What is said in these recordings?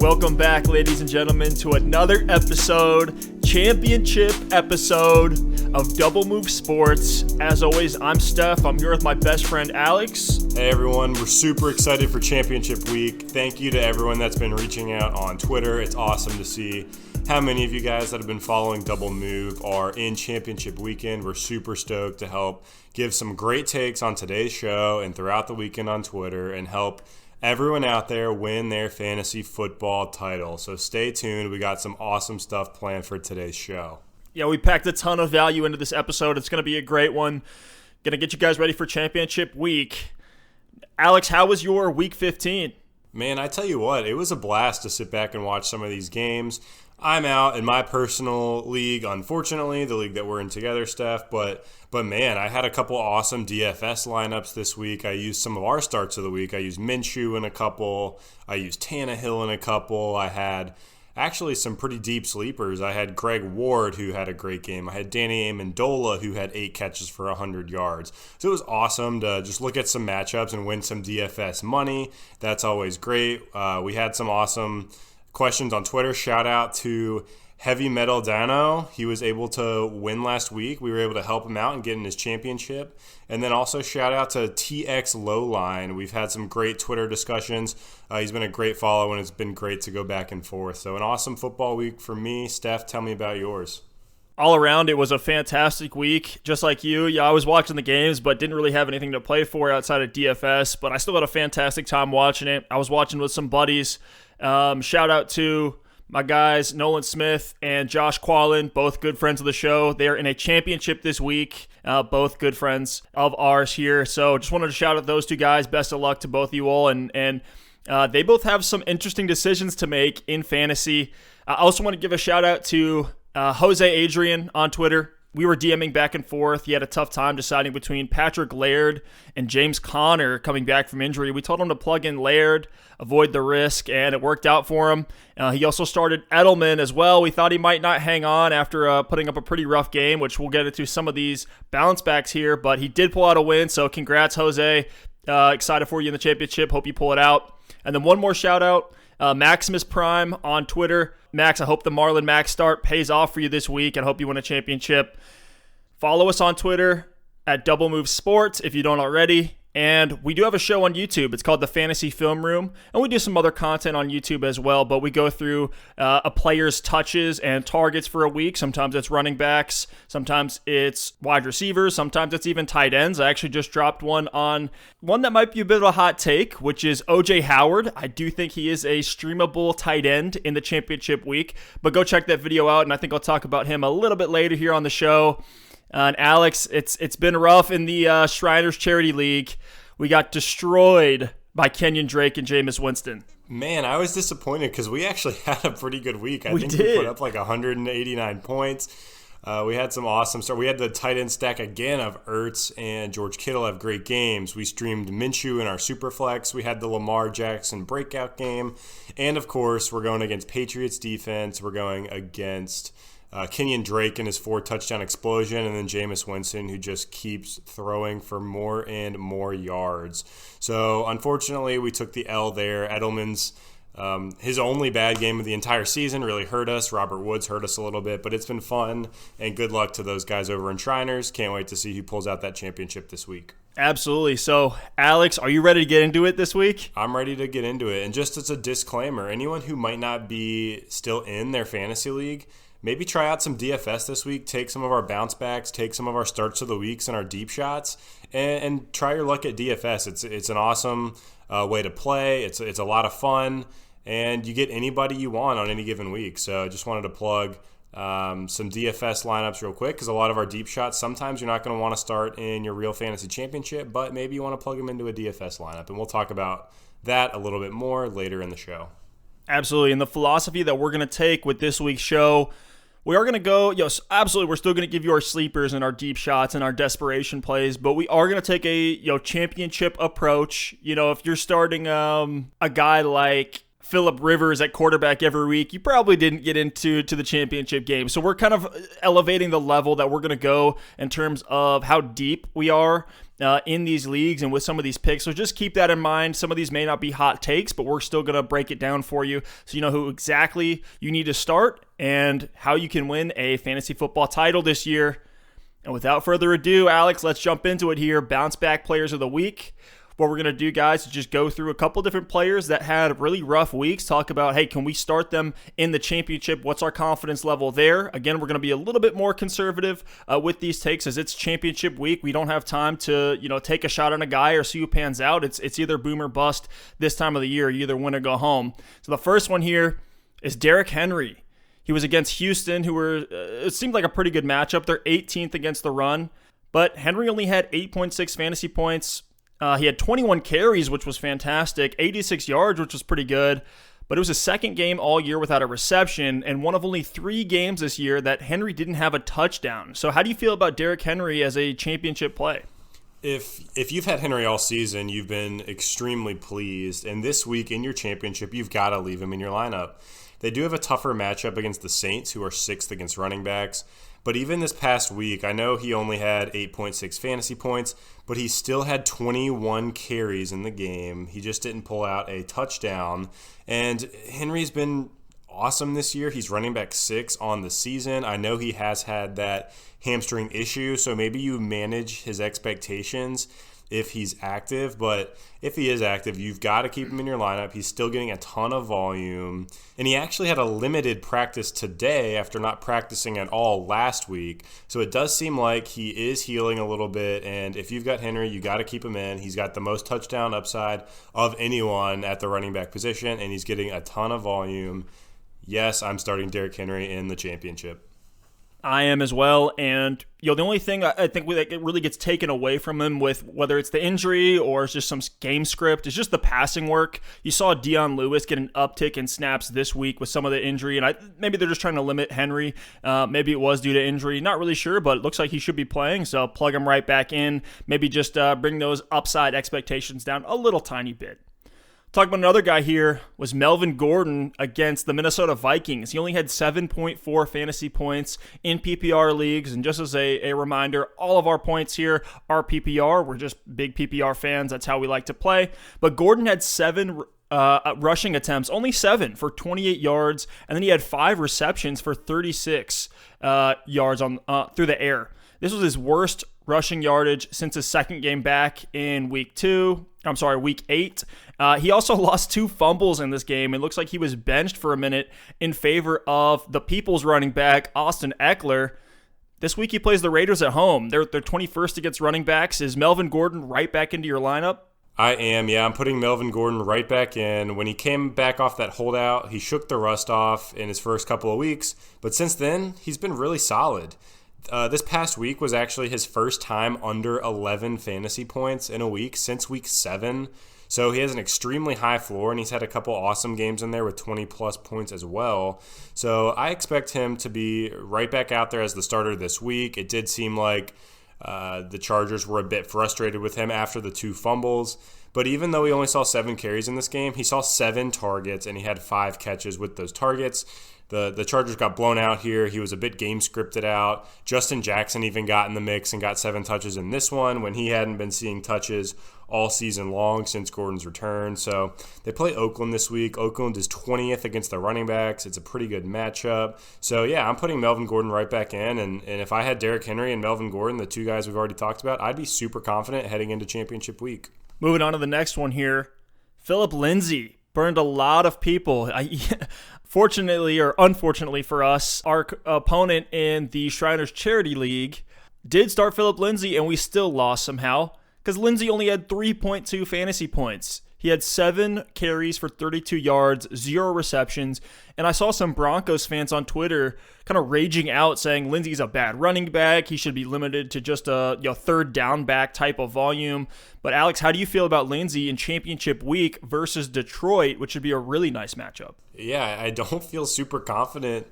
Welcome back, ladies and gentlemen, to another championship episode of Double Move Sports. As always, I'm Stef. I'm here with my best friend, Alex. Hey, everyone. We're super excited for championship week. Thank you to everyone that's been reaching out on Twitter. It's awesome to see how many of you guys that have been following Double Move are in championship weekend. We're super stoked to help give some great takes on today's show and throughout the weekend on Twitter and help everyone out there win their fantasy football title. So stay tuned. We got some awesome stuff planned for today's show. Yeah, we packed a ton of value into this episode. It's going to be a great one. Going to get you guys ready for championship week. Alex, how was your week 15? Man, I tell you what, it was a blast to sit back and watch some of these games. I'm out in my personal league, unfortunately, the league that we're in together, Steph. But man, I had a couple awesome DFS lineups this week. I used some of our starts of the week. I used Minshew in a couple. I used Tannehill in a couple. I had actually some pretty deep sleepers. I had Greg Ward, who had a great game. I had Danny Amendola, who had 8 catches for 100 yards. So it was awesome to just look at some matchups and win some DFS money. That's always great. We had some awesome questions on Twitter. Shout out to Heavy Metal Dano. He was able to win last week. We were able to help him out and get in his championship. And then also shout out to TX Lowline. We've had some great Twitter discussions. He's been a great follow, and it's been great to go back and forth. So an awesome football week for me. Steph, tell me about yours. All around, it was a fantastic week. Just like you, I was watching the games, but didn't really have anything to play for outside of DFS. But I still had a fantastic time watching it. I was watching with some buddies. Shout out to my guys, Nolan Smith and Josh Quallen, both good friends of the show. They're in a championship this week, both good friends of ours here. So just wanted to shout out those two guys. Best of luck to both of you all. And they both have some interesting decisions to make in fantasy. I also want to give a shout out to Jose Adrian on Twitter. We were DMing back and forth. He had a tough time deciding between Patrick Laird and James Conner coming back from injury. We told him to plug in Laird, avoid the risk, and it worked out for him. He also started Edelman as well. We thought he might not hang on after putting up a pretty rough game, which we'll get into some of these bounce backs here, but he did pull out a win, so congrats, Jose. Excited for you in the championship. Hope you pull it out. And then one more shout out. Maximus Prime on Twitter. Max, I hope the Marlon Mack start pays off for you this week. I hope you win a championship. Follow us on Twitter at Double Move Sports if you don't already. And we do have a show on YouTube. It's called The Fantasy Film Room. And we do some other content on YouTube as well. But we go through a player's touches and targets for a week. Sometimes it's running backs. Sometimes it's wide receivers. Sometimes it's even tight ends. I actually just dropped one on one that might be a bit of a hot take, which is O.J. Howard. I do think he is a streamable tight end in the championship week. But go check that video out. And I think I'll talk about him a little bit later here on the show. And Alex, it's been rough in the Shriners Charity League. We got destroyed by Kenyon Drake and Jameis Winston. Man, I was disappointed because we actually had a pretty good week. I think did. We put up like 189 points. We had some awesome stuff. We had the tight end stack again of Ertz and George Kittle have great games. We streamed Minshew in our Superflex. We had the Lamar Jackson breakout game. And, of course, we're going against Patriots defense. We're going against Kenyon Drake and his 4-touchdown explosion, and then Jameis Winston, who just keeps throwing for more and more yards. So, unfortunately, we took the L there. Edelman's his only bad game of the entire season really hurt us. Robert Woods hurt us a little bit, but it's been fun, and good luck to those guys over in Shriners. Can't wait to see who pulls out that championship this week. Absolutely. So, Alex, are you ready to get into it this week? I'm ready to get into it. And just as a disclaimer, anyone who might not be still in their fantasy league, maybe try out some DFS this week, take some of our bounce backs, take some of our starts of the weeks and our deep shots, and try your luck at DFS. It's an awesome way to play. It's a lot of fun, and you get anybody you want on any given week. So I just wanted to plug some DFS lineups real quick because a lot of our deep shots, sometimes you're not going to want to start in your real fantasy championship, but maybe you want to plug them into a DFS lineup, and we'll talk about that a little bit more later in the show. Absolutely, and the philosophy that we're going to take with this week's show, we are going to go, absolutely, we're still going to give you our sleepers and our deep shots and our desperation plays, but we are going to take a, championship approach. If you're starting a guy like Phillip Rivers at quarterback every week, you probably didn't get into the championship game. So we're kind of elevating the level that we're going to go in terms of how deep we are in these leagues and with some of these picks. So just keep that in mind. Some of these may not be hot takes, but we're still going to break it down for you so you know who exactly you need to start and how you can win a fantasy football title this year. And without further ado, Alex, let's jump into it here. Bounce back players of the week. What we're going to do, guys, is just go through a couple different players that had really rough weeks, talk about, hey, can we start them in the championship? What's our confidence level there? Again, we're going to be a little bit more conservative with these takes as it's championship week. We don't have time to, take a shot on a guy or see who pans out. It's either boom or bust this time of the year. You either win or go home. So the first one here is Derrick Henry. He was against Houston, who were, it seemed like a pretty good matchup. They're 18th against the run, but Henry only had 8.6 fantasy points. He had 21 carries, which was fantastic, 86 yards, which was pretty good, but it was his second game all year without a reception, and one of only 3 games this year that Henry didn't have a touchdown. So how do you feel about Derrick Henry as a championship play? If you've had Henry all season, you've been extremely pleased, and this week in your championship, you've got to leave him in your lineup. They do have a tougher matchup against the Saints, who are 6th against running backs. But even this past week, I know he only had 8.6 fantasy points, but he still had 21 carries in the game. He just didn't pull out a touchdown. And Henry's been awesome this year. He's running back 6 on the season. I know he has had that hamstring issue, so maybe you manage his expectations if he's active, but if he is active, you've got to keep him in your lineup. He's still getting a ton of volume, and he actually had a limited practice today after not practicing at all last week, so it does seem like he is healing a little bit, and if you've got Henry, you got to keep him in. He's got the most touchdown upside of anyone at the running back position, and he's getting a ton of volume. Yes, I'm starting Derrick Henry in the championship. I am as well, and the only thing I think that really gets taken away from him with whether it's the injury or it's just some game script is just the passing work. You saw Dion Lewis get an uptick in snaps this week with some of the injury, and maybe they're just trying to limit Henry. Maybe it was due to injury. Not really sure, but it looks like he should be playing, so plug him right back in. Maybe just bring those upside expectations down a little tiny bit. Talking about another guy here was Melvin Gordon against the Minnesota Vikings. He only had 7.4 fantasy points in PPR leagues. And just as a reminder, all of our points here are PPR. We're just big PPR fans. That's how we like to play. But Gordon had 7 rushing attempts, only 7 for 28 yards. And then he had 5 receptions for 36 yards on through the air. This was his worst rushing yardage since his second game back in week 8. He also lost 2 fumbles in this game. It looks like he was benched for a minute in favor of the People's running back, Austin Eckler. This week he plays the Raiders at home. They're 21st against running backs. Is Melvin Gordon right back into your lineup? I am, yeah. I'm putting Melvin Gordon right back in. When he came back off that holdout, he shook the rust off in his first couple of weeks. But since then, he's been really solid. This past week was actually his first time under 11 fantasy points in a week since week 7. So he has an extremely high floor, and he's had a couple awesome games in there with 20-plus points as well. So I expect him to be right back out there as the starter this week. It did seem like the Chargers were a bit frustrated with him after the 2 fumbles. But even though he only saw 7 carries in this game, he saw 7 targets, and he had 5 catches with those targets. The Chargers got blown out here. He was a bit game scripted out. Justin Jackson even got in the mix and got 7 touches in this one when he hadn't been seeing touches all season long since Gordon's return. So they play Oakland this week. Oakland is 20th against the running backs. It's a pretty good matchup. So, yeah, I'm putting Melvin Gordon right back in. And if I had Derrick Henry and Melvin Gordon, the 2 guys we've already talked about, I'd be super confident heading into championship week. Moving on to the next one here. Phillip Lindsay burned a lot of people. Fortunately or unfortunately for us, our opponent in the Shriners Charity League did start Phillip Lindsay, and we still lost somehow because Lindsay only had 3.2 fantasy points. He had 7 carries for 32 yards, 0 receptions, and I saw some Broncos fans on Twitter kind of raging out saying Lindsay's a bad running back. He should be limited to just a third down back type of volume. But Alex, how do you feel about Lindsay in championship week versus Detroit, which would be a really nice matchup? Yeah, I don't feel super confident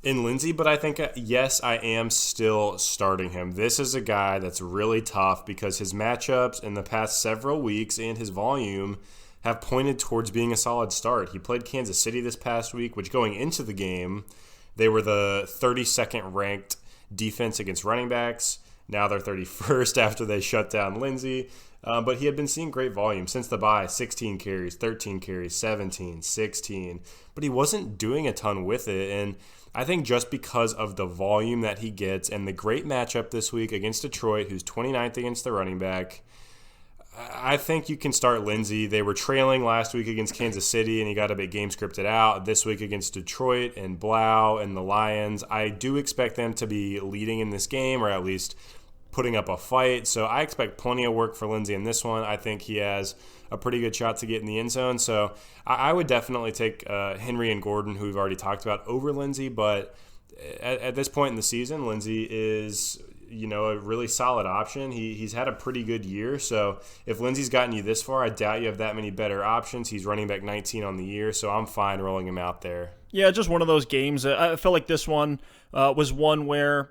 in Lindsay, but I think, yes, I am still starting him. This is a guy that's really tough because his matchups in the past several weeks and his volume have pointed towards being a solid start. He played Kansas City this past week, which going into the game, they were the 32nd ranked defense against running backs. Now they're 31st after they shut down Lindsey. But he had been seeing great volume since the bye, 16 carries, 13 carries, 17, 16. But he wasn't doing a ton with it. And I think just because of the volume that he gets and the great matchup this week against Detroit, who's 29th against the running back, I think you can start Lindsey. They were trailing last week against Kansas City, and he got a big game scripted out. This week against Detroit and Blau and the Lions, I do expect them to be leading in this game, or at least putting up a fight. So I expect plenty of work for Lindsey in this one. I think he has a pretty good shot to get in the end zone. So I would definitely take Henry and Gordon, who we've already talked about, over Lindsey. But at this point in the season, Lindsey is a really solid option. He's had a pretty good year. So if Lindsey's gotten you this far, I doubt you have that many better options. He's running back 19 on the year, so I'm fine rolling him out there. Yeah, just one of those games. I felt like this one was one where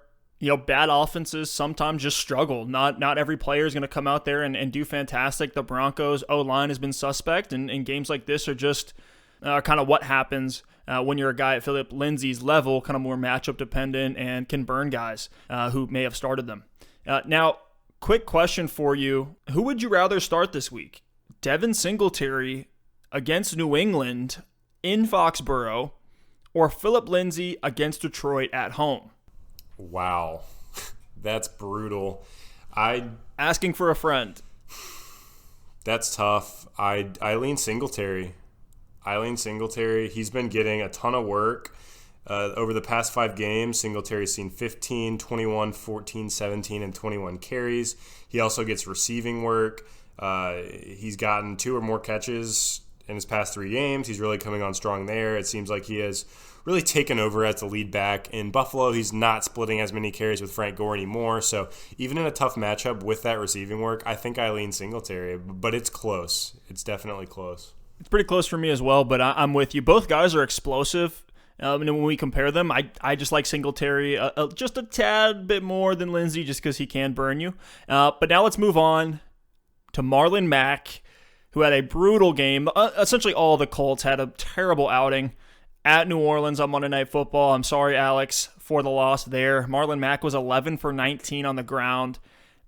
bad offenses sometimes just struggle. Not every player is going to come out there and do fantastic. The Broncos O-line has been suspect, and games like this are just kind of what happens when you're a guy at Philip Lindsay's level, kind of more matchup dependent and can burn guys who may have started them. Now, quick question for you. Who would you rather start this week? Devin Singletary against New England in Foxborough, or Philip Lindsay against Detroit at home? Wow. That's brutal. Asking for a friend. That's tough. I lean Singletary. He's been getting a ton of work. Over the past 5 games, Singletary's seen 15, 21, 14, 17, and 21 carries. He also gets receiving work. He's gotten 2 or more catches in his past 3 games. He's really coming on strong there. It seems like he has really taken over as the lead back. In Buffalo, he's not splitting as many carries with Frank Gore anymore. So even in a tough matchup with that receiving work, I think I lean Singletary. But it's close. It's definitely close. It's pretty close for me as well, but I'm with you. Both guys are explosive. And when we compare them, I just like Singletary just a tad bit more than Lindsey just because he can burn you. But now let's move on to Marlon Mack, who had a brutal game. Essentially all the Colts had a terrible outing at New Orleans on Monday Night Football. I'm sorry, Alex, for the loss there. Marlon Mack was 11 for 19 on the ground.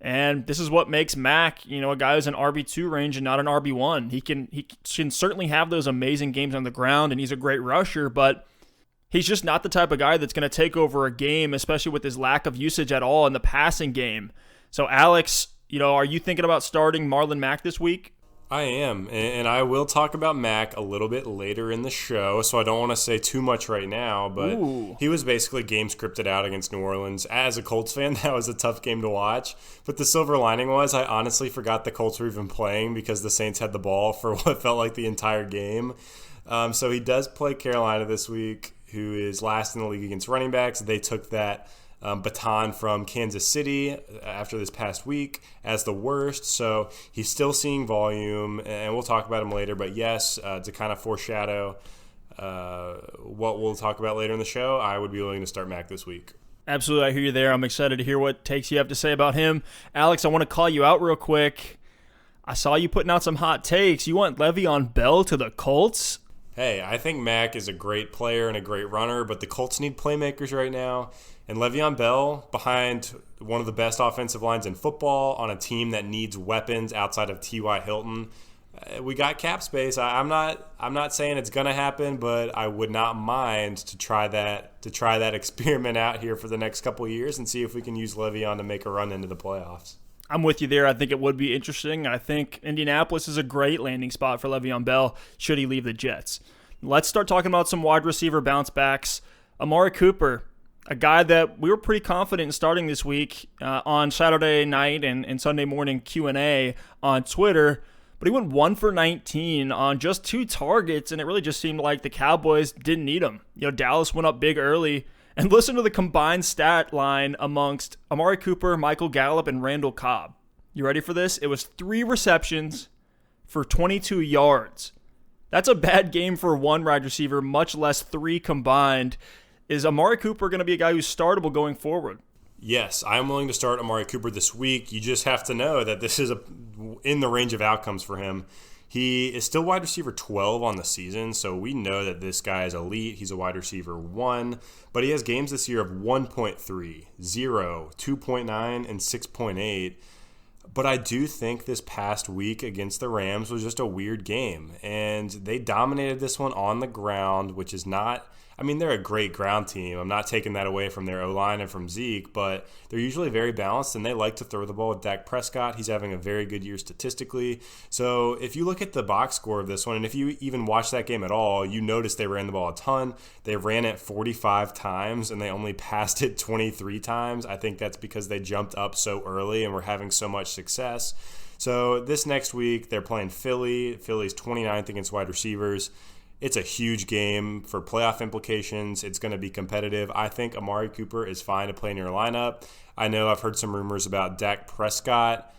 And this is what makes Mack, a guy who's an RB2 range and not an RB1. He can certainly have those amazing games on the ground, and he's a great rusher, but he's just not the type of guy that's going to take over a game, especially with his lack of usage at all in the passing game. So, Alex, are you thinking about starting Marlon Mack this week? I am, and I will talk about Mack a little bit later in the show, so I don't want to say too much right now, but He was basically game scripted out against New Orleans. As a Colts fan, that was a tough game to watch, but the silver lining was I honestly forgot the Colts were even playing because the Saints had the ball for what felt like the entire game. So he does play Carolina this week, who is last in the league against running backs. They took that baton from Kansas City after this past week as the worst. So he's still seeing volume, and we'll talk about him later. But yes, to kind of foreshadow what we'll talk about later in the show, I would be willing to start Mack this week. Absolutely, I hear you there. I'm excited to hear what takes you have to say about him. Alex, I want to call you out real quick. I saw you putting out some hot takes. You want Le'Veon Bell to the Colts? Hey, I think Mack is a great player and a great runner, but the Colts need playmakers right now. And Le'Veon Bell, behind one of the best offensive lines in football, on a team that needs weapons outside of T.Y. Hilton, we got cap space. I'm not saying it's gonna happen, but I would not mind to try that experiment out here for the next couple of years and see if we can use Le'Veon to make a run into the playoffs. I'm with you there. I think it would be interesting. I think Indianapolis is a great landing spot for Le'Veon Bell should he leave the Jets. Let's start talking about some wide receiver bounce backs. Amari Cooper, a guy that we were pretty confident in starting this week on Saturday night and Sunday morning Q&A on Twitter, but he went 1 for 19 on just 2 targets, and it really just seemed like the Cowboys didn't need him. Dallas went up big early. And listen to the combined stat line amongst Amari Cooper, Michael Gallup, and Randall Cobb. You ready for this? It was 3 receptions for 22 yards. That's a bad game for one wide receiver, much less 3 combined. Is Amari Cooper going to be a guy who's startable going forward? Yes, I'm willing to start Amari Cooper this week. You just have to know that this is in the range of outcomes for him. He is still wide receiver 12 on the season, so we know that this guy is elite. He's a wide receiver 1, but he has games this year of 1.3, 0, 2.9, and 6.8. But I do think this past week against the Rams was just a weird game, and they dominated this one on the ground, which is not – I mean, they're a great ground team. I'm not taking that away from their O-line and from Zeke, but they're usually very balanced, and they like to throw the ball with Dak Prescott. He's having a very good year statistically. So if you look at the box score of this one, and if you even watch that game at all, you notice they ran the ball a ton. They ran it 45 times, and they only passed it 23 times. I think that's because they jumped up so early and were having so much success. So this next week, they're playing Philly. Philly's 29th against wide receivers. It's a huge game for playoff implications. It's going to be competitive. I think Amari Cooper is fine to play in your lineup. I know I've heard some rumors about Dak Prescott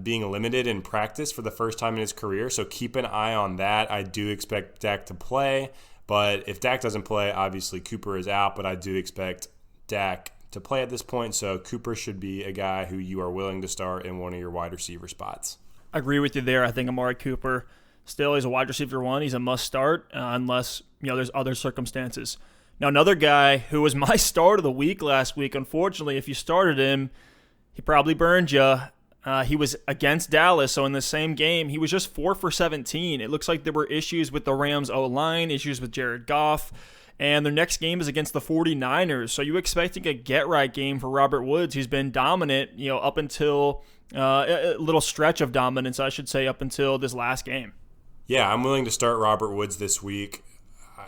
being limited in practice for the first time in his career, so keep an eye on that. I do expect Dak to play, but if Dak doesn't play, obviously Cooper is out, but I do expect Dak to play at this point, so Cooper should be a guy who you are willing to start in one of your wide receiver spots. I agree with you there. I think Amari Cooper still is a wide receiver 1. He's a must start unless there's other circumstances. Now, another guy who was my start of the week last week, unfortunately, if you started him, he probably burned you. He was against Dallas, so in the same game, he was just 4 for 17. It looks like there were issues with the Rams O-line, issues with Jared Goff, and their next game is against the 49ers. So you expecting a get-right game for Robert Woods. He's been dominant, up until a little stretch of dominance, I should say, up until this last game. Yeah, I'm willing to start Robert Woods this week.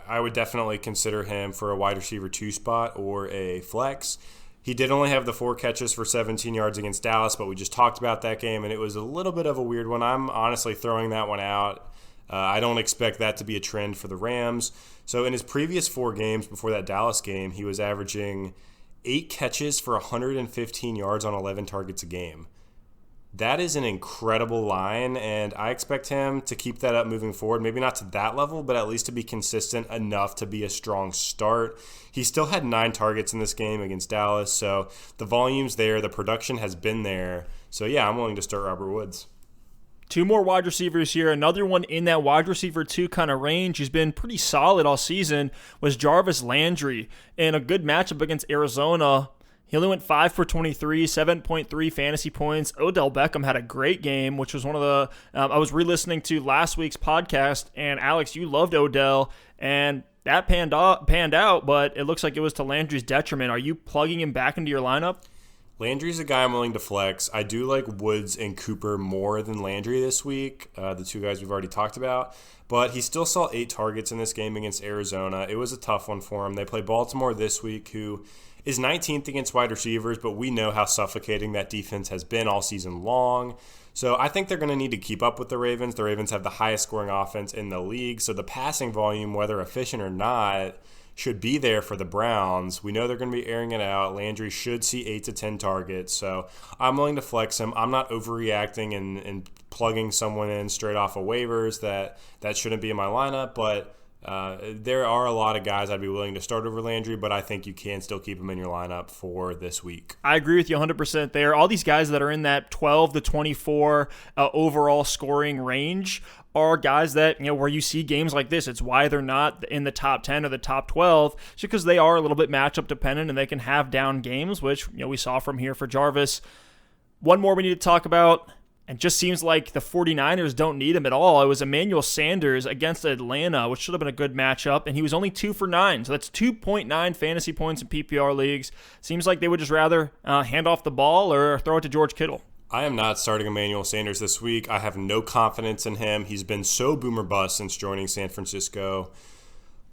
I would definitely consider him for a wide receiver 2 spot or a flex. He did only have the 4 catches for 17 yards against Dallas, but we just talked about that game, and it was a little bit of a weird one. I'm honestly throwing that one out. I don't expect that to be a trend for the Rams. So in his previous 4 games before that Dallas game, he was averaging 8 catches for 115 yards on 11 targets a game. That is an incredible line, and I expect him to keep that up moving forward. Maybe not to that level, but at least to be consistent enough to be a strong start. He still had 9 targets in this game against Dallas, so the volume's there. The production has been there. So, yeah, I'm willing to start Robert Woods. 2 more wide receivers here. Another one in that wide receiver 2 kind of range. He's been pretty solid all season, was Jarvis Landry. In a good matchup against Arizona, he only went 5 for 23, 7.3 fantasy points. Odell Beckham had a great game, which was one of the I was re-listening to last week's podcast, and Alex, you loved Odell, and that panned out, but it looks like it was to Landry's detriment. Are you plugging him back into your lineup? Landry's a guy I'm willing to flex. I do like Woods and Cooper more than Landry this week, the 2 guys we've already talked about. But he still saw 8 targets in this game against Arizona. It was a tough one for him. They play Baltimore this week, who is 19th against wide receivers, but we know how suffocating that defense has been all season long. So I think they're going to need to keep up with the Ravens. The Ravens have the highest scoring offense in the league, so the passing volume, whether efficient or not, should be there for the Browns. We know they're going to be airing it out. Landry should see 8 to 10 targets, so I'm willing to flex him. I'm not overreacting and plugging someone in straight off of waivers that shouldn't be in my lineup, but there are a lot of guys I'd be willing to start over Landry, but I think you can still keep him in your lineup for this week. I agree with you 100% there. All these guys that are in that 12 to 24 overall scoring range are guys that, where you see games like this. It's why they're not in the top 10 or the top 12, just because they are a little bit matchup dependent and they can have down games, which we saw from here for Jarvis. One more we need to talk about. And just seems like the 49ers don't need him at all. It was Emmanuel Sanders against Atlanta, which should have been a good matchup, and he was only 2 for 9. So that's 2.9 fantasy points in PPR leagues. Seems like they would just rather hand off the ball or throw it to George Kittle. I am not starting Emmanuel Sanders this week. I have no confidence in him. He's been so boomer bust since joining San Francisco.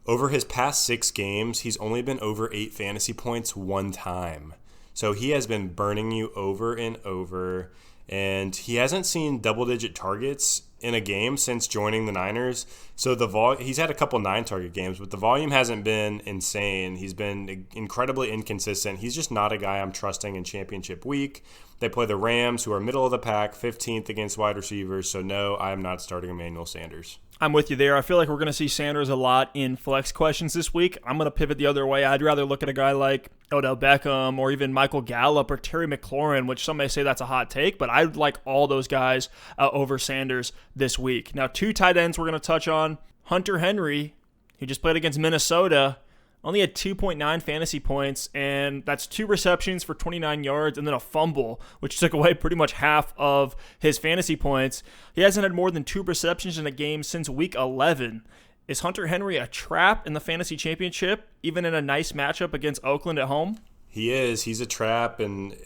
Over his past 6 games, he's only been over 8 fantasy points 1 time. So he has been burning you over and over. And he hasn't seen double-digit targets in a game since joining the Niners. So he's had a couple 9-target games, but the volume hasn't been insane. He's been incredibly inconsistent. He's just not a guy I'm trusting in championship week. They play the Rams, who are middle of the pack, 15th against wide receivers. So no, I am not starting Emmanuel Sanders. I'm with you there. I feel like we're going to see Sanders a lot in flex questions this week. I'm going to pivot the other way. I'd rather look at a guy like Odell Beckham or even Michael Gallup or Terry McLaurin, which some may say that's a hot take, but I would like all those guys over Sanders this week. Now, 2 tight ends we're going to touch on. Hunter Henry, who just played against Minnesota, only had 2.9 fantasy points, and that's 2 receptions for 29 yards and then a fumble, which took away pretty much half of his fantasy points. He hasn't had more than 2 receptions in a game since week 11. Is Hunter Henry a trap in the fantasy championship, even in a nice matchup against Oakland at home? He is. He's a trap, and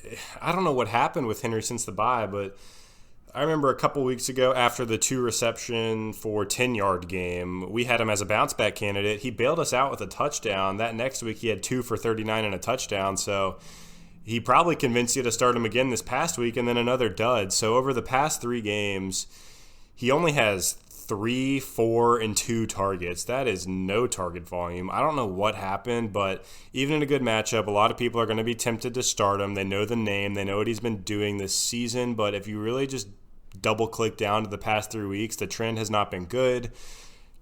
I don't know what happened with Henry since the bye, but I remember a couple weeks ago after the 2 reception for 10-yard game, we had him as a bounce-back candidate. He bailed us out with a touchdown. That next week he had 2 for 39 and a touchdown, so he probably convinced you to start him again this past week and then another dud. So over the past 3 games, he only has 3, 4, and 2 targets. That is no target volume. I don't know what happened, but even in a good matchup, a lot of people are going to be tempted to start him. They know the name. They know what he's been doing this season, but if you really just double-click down to the past 3 weeks, the trend has not been good.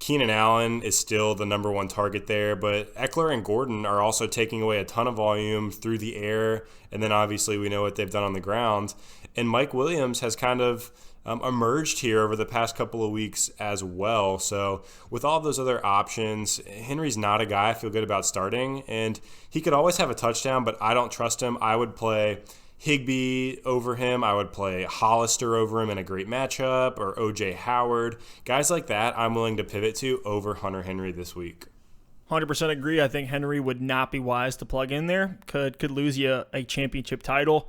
Keenan Allen is still the number 1 target there, but Eckler and Gordon are also taking away a ton of volume through the air, and then obviously we know what they've done on the ground. And Mike Williams has kind of emerged here over the past couple of weeks as well. So with all those other options, Henry's not a guy I feel good about starting, and he could always have a touchdown, but I don't trust him. I would play Higbee over him. I would play Hollister over him in a great matchup, or O.J. Howard. Guys like that I'm willing to pivot to over Hunter Henry this week. 100% agree. I think Henry would not be wise to plug in there. Could lose you a championship title.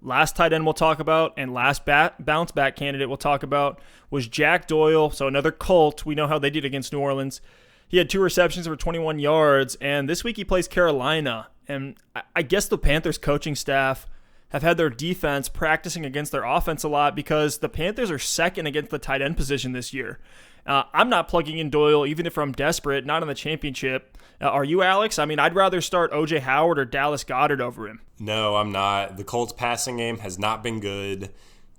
Last tight end we'll talk about and last bounce back candidate we'll talk about was Jack Doyle. So another Colt. We know how they did against New Orleans. He had 2 receptions for 21 yards, and this week he plays Carolina. And I guess the Panthers coaching staff have had their defense practicing against their offense a lot because the Panthers are second against the tight end position this year. I'm not plugging in Doyle even if I'm desperate, not in the championship. Are you, Alex? I mean, I'd rather start O.J. Howard or Dallas Goedert over him. No, I'm not. The Colts passing game has not been good.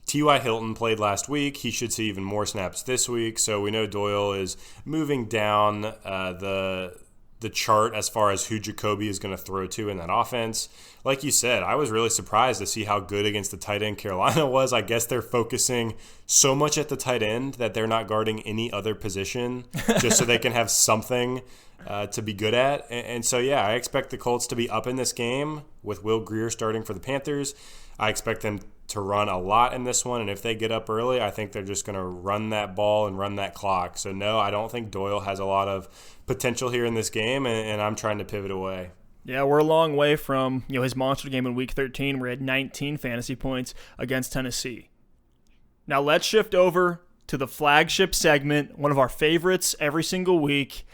T.Y. Hilton played last week. He should see even more snaps this week. So we know Doyle is moving down the chart as far as who Jacoby is going to throw to in that offense. Like you said, I was really surprised to see how good against the tight end Carolina was. I guess they're focusing so much at the tight end that they're not guarding any other position just so they can have something to be good at. And so, yeah, I expect the Colts to be up in this game with Will Grier starting for the Panthers. I expect them to run a lot in this one, and if they get up early, I think they're just going to run that ball and run that clock. So, no, I don't think Doyle has a lot of potential here in this game, and I'm trying to pivot away. Yeah, we're a long way from his monster game in Week 13 where he had 19 fantasy points against Tennessee. Now let's shift over to the flagship segment, one of our favorites every single week.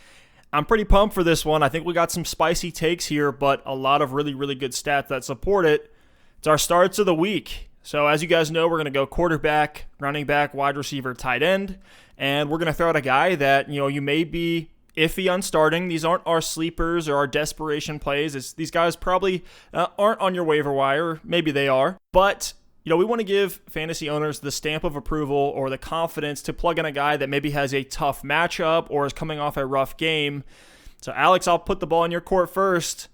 I'm pretty pumped for this one. I think we got some spicy takes here, but a lot of really, really good stats that support it. It's our starts of the week. So as you guys know, we're going to go quarterback, running back, wide receiver, tight end, and we're going to throw out a guy that you may be iffy on starting. These aren't our sleepers or our desperation plays. These guys probably aren't on your waiver wire. Maybe they are. But, we want to give fantasy owners the stamp of approval or the confidence to plug in a guy that maybe has a tough matchup or is coming off a rough game. So, Alex, I'll put the ball in your court first.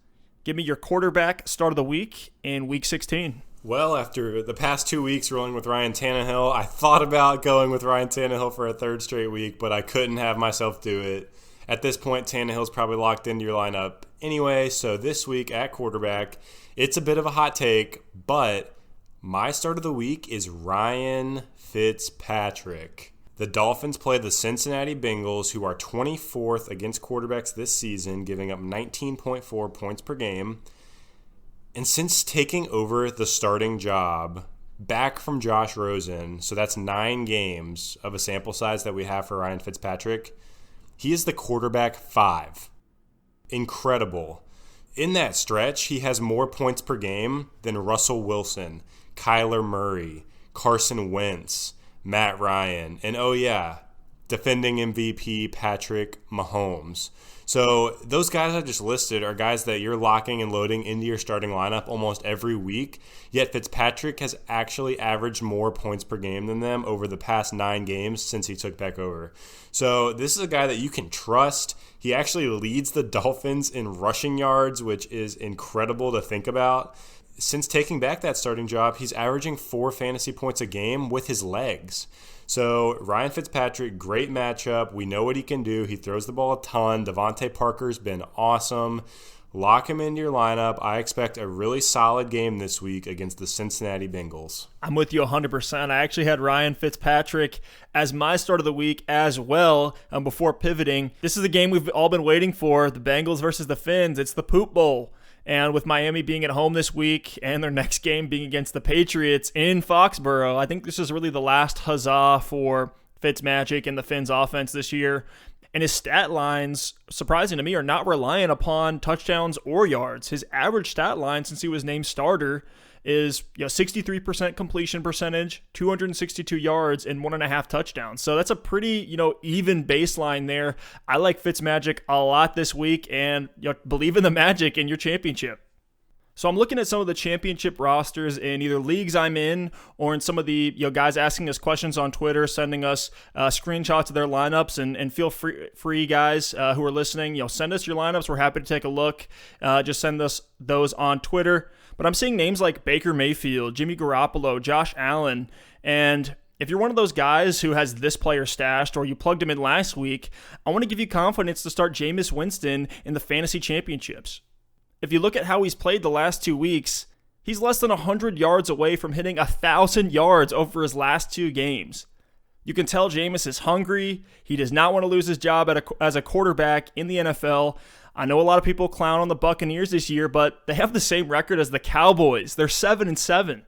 Give me your quarterback start of the week in Week 16. Well, after the past 2 weeks rolling with Ryan Tannehill, I thought about going with Ryan Tannehill for a third straight week, but I couldn't have myself do it. At this point, Tannehill's probably locked into your lineup anyway, so this week at quarterback, it's a bit of a hot take, but my start of the week is Ryan Fitzpatrick. The Dolphins play the Cincinnati Bengals, who are 24th against quarterbacks this season, giving up 19.4 points per game. And since taking over the starting job back from Josh Rosen, so that's 9 games of a sample size that we have for Ryan Fitzpatrick, he is the quarterback 5. Incredible. In that stretch, he has more points per game than Russell Wilson, Kyler Murray, Carson Wentz, Matt Ryan, and oh yeah, defending MVP Patrick Mahomes. So those guys I just listed are guys that you're locking and loading into your starting lineup almost every week, yet Fitzpatrick has actually averaged more points per game than them over the past 9 games since he took back over. So this is a guy that you can trust. He actually leads the Dolphins in rushing yards, which is incredible to think about. Since taking back that starting job, he's averaging 4 fantasy points a game with his legs. So Ryan Fitzpatrick, great matchup. We know what he can do. He throws the ball a ton. Devontae Parker's been awesome. Lock him into your lineup. I expect a really solid game this week against the Cincinnati Bengals. I'm with you 100%. I actually had Ryan Fitzpatrick as my start of the week as well before pivoting. This is the game we've all been waiting for, the Bengals versus the Fins. It's the Poop Bowl. And with Miami being at home this week and their next game being against the Patriots in Foxborough, I think this is really the last huzzah for Fitzmagic and the Fins offense this year. And his stat lines, surprising to me, are not reliant upon touchdowns or yards. His average stat line since he was named starter is 63% completion percentage, 262 yards, and 1.5 touchdowns. So that's a pretty, even baseline there. I like Fitzmagic a lot this week, and believe in the magic in your championship. So I'm looking at some of the championship rosters in either leagues I'm in or in some of the guys asking us questions on Twitter, sending us screenshots of their lineups, and feel free guys who are listening, send us your lineups. We're happy to take a look. Just send us those on Twitter. But I'm seeing names like Baker Mayfield, Jimmy Garoppolo, Josh Allen, and if you're one of those guys who has this player stashed or you plugged him in last week, I want to give you confidence to start Jameis Winston in the fantasy championships. If you look at how he's played the last 2 weeks, he's less than 100 yards away from hitting 1,000 yards over his last 2 games. You can tell Jameis is hungry. He does not want to lose his job as a quarterback in the NFL. I know a lot of people clown on the Buccaneers this year, but they have the same record as the Cowboys. They're 7-7.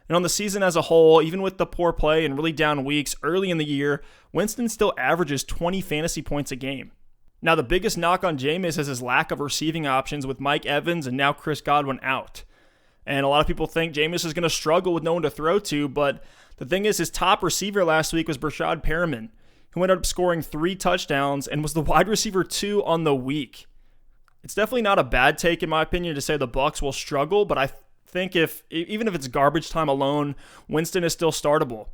And on the season as a whole, even with the poor play and really down weeks early in the year, Winston still averages 20 fantasy points a game. Now, the biggest knock on Jameis is his lack of receiving options with Mike Evans and now Chris Godwin out. And a lot of people think Jameis is going to struggle with no one to throw to, but the thing is, his top receiver last week was Brashad Perriman, who ended up scoring 3 touchdowns and was the wide receiver 2 on the week. It's definitely not a bad take, in my opinion, to say the Bucs will struggle, but I think even if it's garbage time alone, Winston is still startable.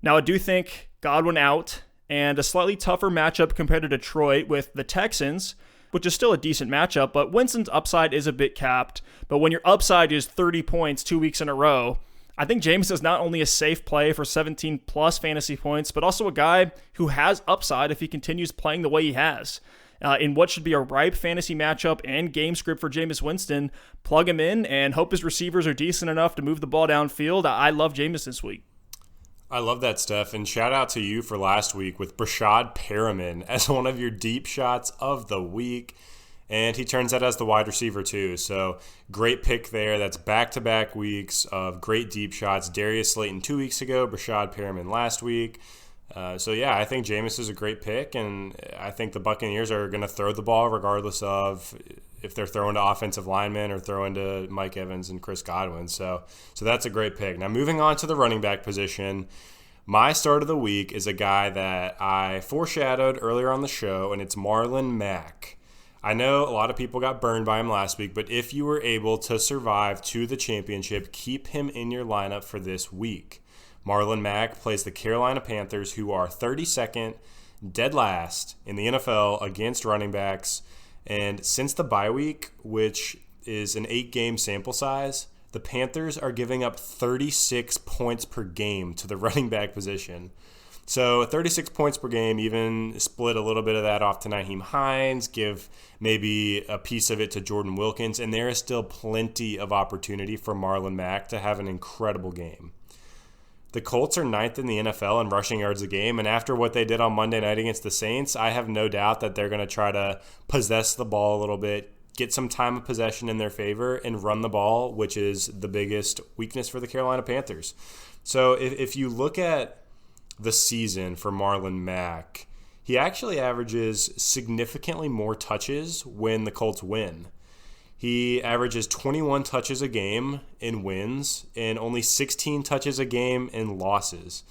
Now, I do think Godwin out and a slightly tougher matchup compared to Detroit with the Texans, which is still a decent matchup, but Winston's upside is a bit capped. But when your upside is 30 points 2 weeks in a row, I think Jameis is not only a safe play for 17-plus fantasy points, but also a guy who has upside if he continues playing the way he has. In what should be a ripe fantasy matchup and game script for Jameis Winston, plug him in and hope his receivers are decent enough to move the ball downfield. I love Jameis this week. I love that, Steph, and shout out to you for last week with Brashad Perriman as one of your deep shots of the week, and he turns out as the wide receiver too. So great pick there. That's back-to-back weeks of great deep shots. Darius Slayton 2 weeks ago, Brashad Perriman last week. So yeah, I think Jameis is a great pick, and I think the Buccaneers are going to throw the ball regardless of if they're throwing to offensive linemen or throwing to Mike Evans and Chris Godwin. So that's a great pick. Now moving on to the running back position, my start of the week is a guy that I foreshadowed earlier on the show, and it's Marlon Mack. I know a lot of people got burned by him last week, but if you were able to survive to the championship, keep him in your lineup for this week. Marlon Mack plays the Carolina Panthers, who are 32nd, dead last in the NFL against running backs. And since the bye week, which is an 8-game sample size, the Panthers are giving up 36 points per game to the running back position. So 36 points per game, even split a little bit of that off to Nyheim Hines, give maybe a piece of it to Jordan Wilkins, and there is still plenty of opportunity for Marlon Mack to have an incredible game. The Colts are 9th in the NFL in rushing yards a game, and after what they did on Monday night against the Saints, I have no doubt that they're going to try to possess the ball a little bit, get some time of possession in their favor, and run the ball, which is the biggest weakness for the Carolina Panthers. So if you look at the season for Marlon Mack, he actually averages significantly more touches when the Colts win. He averages 21 touches a game in wins and only 16 touches a game in losses.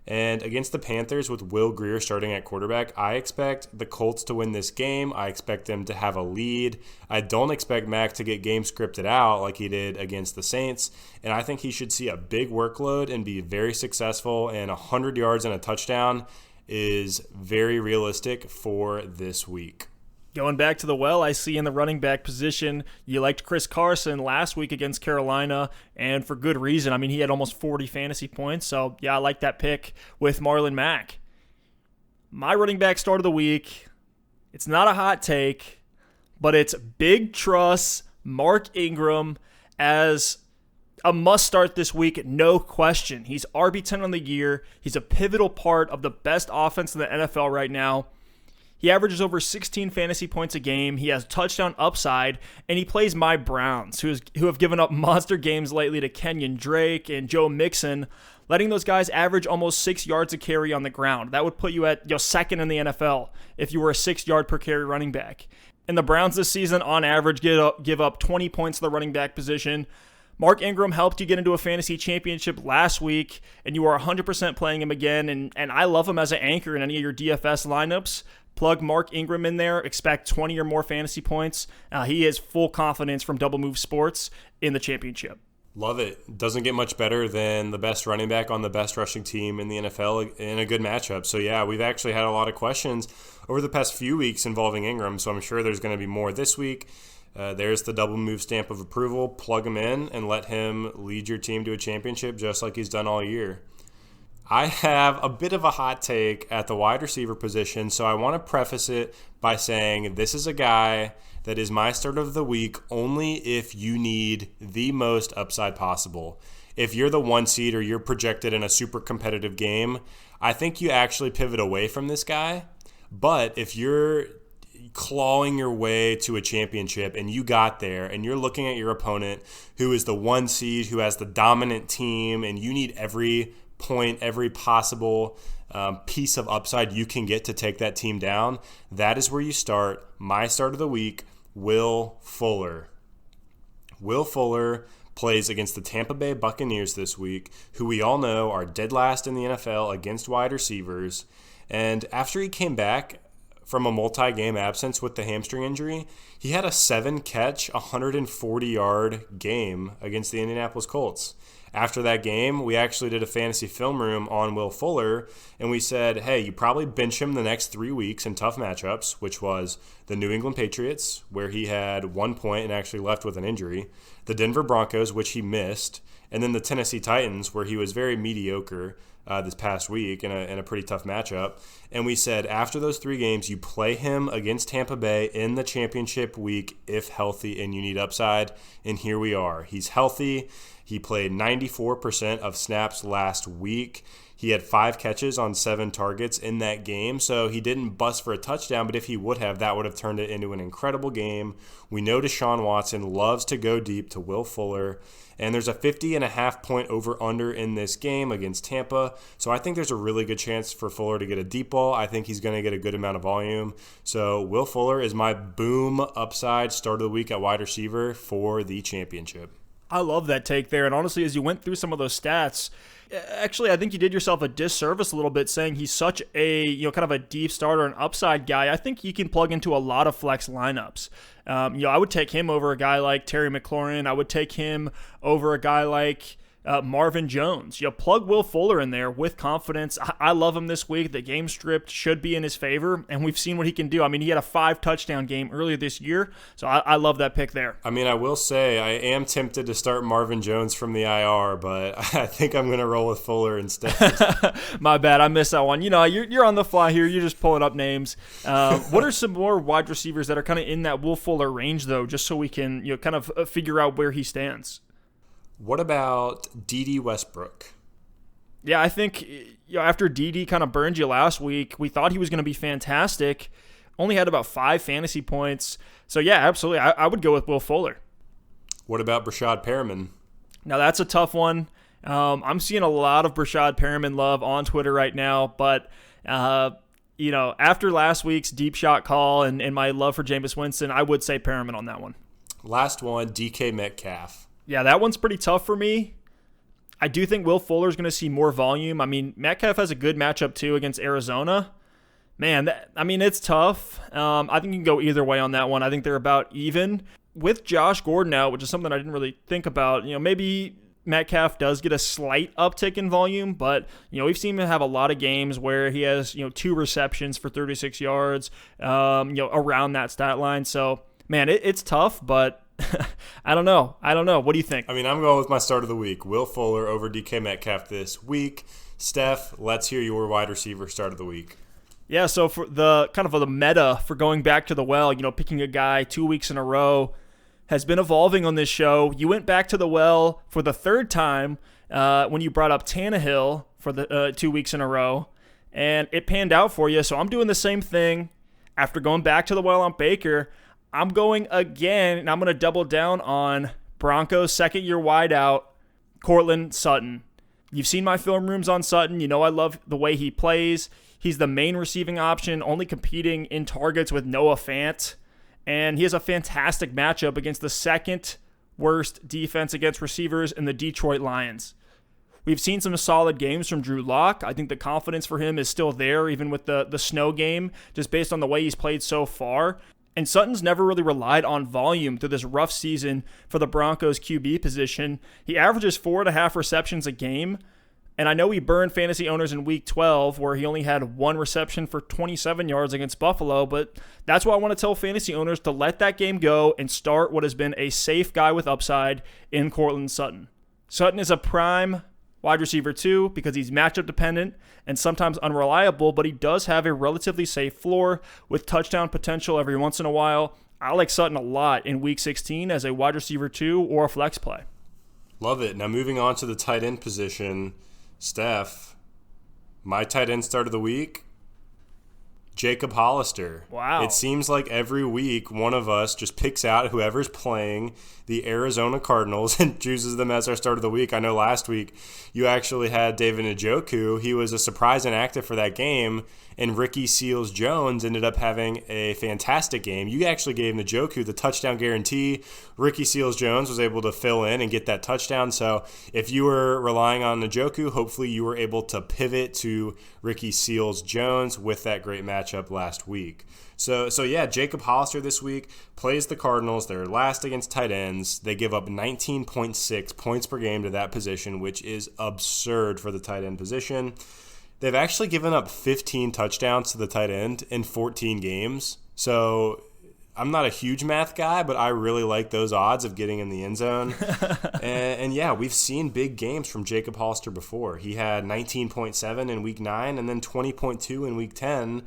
And against the Panthers with Will Grier starting at quarterback, I expect the Colts to win this game. I expect them to have a lead. I don't expect Mac to get game scripted out like he did against the Saints. And I think he should see a big workload and be very successful. And 100 yards and a touchdown is very realistic for this week. Going back to the well, I see in the running back position, you liked Chris Carson last week against Carolina, and for good reason. I mean, he had almost 40 fantasy points, so yeah, I like that pick with Marlon Mack. My running back start of the week, it's not a hot take, but it's big trust Mark Ingram as a must start this week, no question. He's RB10 on the year. He's a pivotal part of the best offense in the NFL right now. He averages over 16 fantasy points a game. He has touchdown upside, and he plays my Browns, who have given up monster games lately to Kenyon Drake and Joe Mixon, letting those guys average almost 6 yards a carry on the ground. That would put you at second in the NFL if you were a 6 yard per carry running back. And the Browns this season, on average, give up 20 points to the running back position. Mark Ingram helped you get into a fantasy championship last week, and you are 100% playing him again, and I love him as an anchor in any of your DFS lineups. Plug Mark Ingram in there, expect 20 or more fantasy points. He has full confidence from Double Move Sports in the championship. Love it. Doesn't get much better than the best running back on the best rushing team in the NFL in a good matchup. So yeah, we've actually had a lot of questions over the past few weeks involving Ingram, so I'm sure there's going to be more this week. There's the Double Move stamp of approval. Plug him in and let him lead your team to a championship just like he's done all year. I have a bit of a hot take at the wide receiver position, so I want to preface it by saying this is a guy that is my start of the week only if you need the most upside possible. If you're the 1 seed or you're projected in a super competitive game, I think you actually pivot away from this guy. But if you're clawing your way to a championship and you got there and you're looking at your opponent who is the 1 seed, who has the dominant team, and you need every point, every possible piece of upside you can get to take that team down, that is where you start. My start of the week, Will Fuller. Will Fuller plays against the Tampa Bay Buccaneers this week, who we all know are dead last in the NFL against wide receivers. And after he came back from a multi-game absence with the hamstring injury, he had a 7-catch, 140-yard game against the Indianapolis Colts. After that game, we actually did a fantasy film room on Will Fuller, and we said, hey, you probably bench him the next 3 weeks in tough matchups, which was the New England Patriots, where he had 1 point and actually left with an injury, the Denver Broncos, which he missed, and then the Tennessee Titans, where he was very mediocre this past week in a pretty tough matchup. And we said after those 3 games, you play him against Tampa Bay in the championship week if healthy and you need upside. And here we are. He's healthy. He played 94% of snaps last week. He had 5 catches on 7 targets in that game, so he didn't bust for a touchdown, but if he would have, that would have turned it into an incredible game. We know Deshaun Watson loves to go deep to Will Fuller, and there's a 50.5 point over-under in this game against Tampa, so I think there's a really good chance for Fuller to get a deep ball. I think he's going to get a good amount of volume. So Will Fuller is my boom upside start of the week at wide receiver for the championship. I love that take there, and honestly, as you went through some of those stats, actually, I think you did yourself a disservice a little bit saying he's such a, kind of a deep starter and upside guy. I think he can plug into a lot of flex lineups. I would take him over a guy like Terry McLaurin. I would take him over a guy like Marvin Jones. Plug Will Fuller in there with confidence. I love him this week. The game script should be in his favor, and we've seen what he can do. I mean, he had a 5-touchdown game earlier this year, so I love that pick there. I mean, I will say I am tempted to start Marvin Jones from the IR, but I think I'm going to roll with Fuller instead. My bad. I missed that one. You're on the fly here. You're just pulling up names. What are some more wide receivers that are kind of in that Will Fuller range, though, just so we can kind of figure out where he stands? What about D.D. Westbrook? Yeah, I think after D.D. kind of burned you last week, we thought he was going to be fantastic. Only had about 5 fantasy points. So, yeah, absolutely. I would go with Will Fuller. What about Brashad Perriman? Now, that's a tough one. I'm seeing a lot of Brashad Perriman love on Twitter right now. But, after last week's deep shot call and my love for Jameis Winston, I would say Perriman on that one. Last one, DK Metcalf. Yeah, that one's pretty tough for me. I do think Will Fuller's going to see more volume. I mean, Metcalf has a good matchup too against Arizona. Man, it's tough. I think you can go either way on that one. I think they're about even. With Josh Gordon out, which is something I didn't really think about, maybe Metcalf does get a slight uptick in volume, but, we've seen him have a lot of games where he has, 2 receptions for 36 yards, around that stat line. So, man, it's tough, but I don't know. What do you think? I'm going with my start of the week. Will Fuller over DK Metcalf this week. Steph, let's hear your wide receiver start of the week. Yeah, so for the kind of the meta for going back to the well, picking a guy 2 weeks in a row has been evolving on this show. You went back to the well for the third time when you brought up Tannehill for the 2 weeks in a row, and it panned out for you. So I'm doing the same thing after going back to the well on Baker. I'm going again, and I'm going to double down on Broncos' second-year wideout, Courtland Sutton. You've seen my film rooms on Sutton. I love the way he plays. He's the main receiving option, only competing in targets with Noah Fant. And he has a fantastic matchup against the second worst defense against receivers in the Detroit Lions. We've seen some solid games from Drew Lock. I think the confidence for him is still there, even with the snow game, just based on the way he's played so far. And Sutton's never really relied on volume through this rough season for the Broncos QB position. He averages 4.5 receptions a game. And I know he burned fantasy owners in Week 12, where he only had 1 reception for 27 yards against Buffalo, but that's why I want to tell fantasy owners to let that game go and start what has been a safe guy with upside in Courtland Sutton. Sutton is a prime wide receiver too because he's matchup dependent and sometimes unreliable, but he does have a relatively safe floor with touchdown potential every once in a while. I like Sutton a lot in Week 16 as a wide receiver 2 or a flex play. Love it. Now moving on to the tight end position. Steph, my tight end start of the week, Jacob Hollister. Wow. It seems like every week one of us just picks out whoever's playing the Arizona Cardinals and chooses them as our start of the week. I know last week you actually had David Njoku. He was a surprise inactive for that game, and Ricky Seals-Jones ended up having a fantastic game. You actually gave Njoku the touchdown guarantee. Ricky Seals-Jones was able to fill in and get that touchdown. So if you were relying on Njoku, hopefully you were able to pivot to Ricky Seals-Jones with that great matchup last week. So yeah, Jacob Hollister this week plays the Cardinals. They're last against tight ends. They give up 19.6 points per game to that position, which is absurd for the tight end position. They've actually given up 15 touchdowns to the tight end in 14 games. So I'm not a huge math guy, but I really like those odds of getting in the end zone. and yeah, we've seen big games from Jacob Hollister before. He had 19.7 in Week 9 and then 20.2 in Week 10.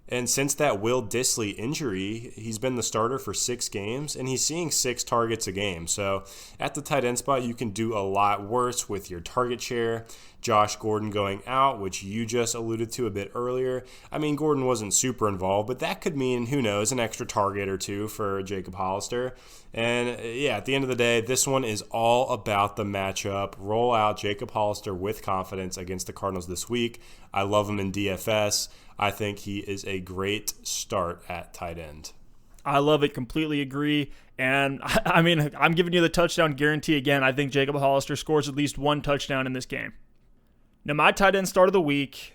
And since that Will Dissly injury, he's been the starter for 6 games, and he's seeing 6 targets a game. So at the tight end spot, you can do a lot worse with your target share. Josh Gordon going out, which you just alluded to a bit earlier. I mean, Gordon wasn't super involved, but that could mean, who knows, an extra target or 2 for Jacob Hollister. And yeah, at the end of the day, this one is all about the matchup. Roll out Jacob Hollister with confidence against the Cardinals this week. I love him in DFS. I think he is a great start at tight end. I love it. Completely agree. And I'm giving you the touchdown guarantee again. I think Jacob Hollister scores at least 1 touchdown in this game. Now, my tight end start of the week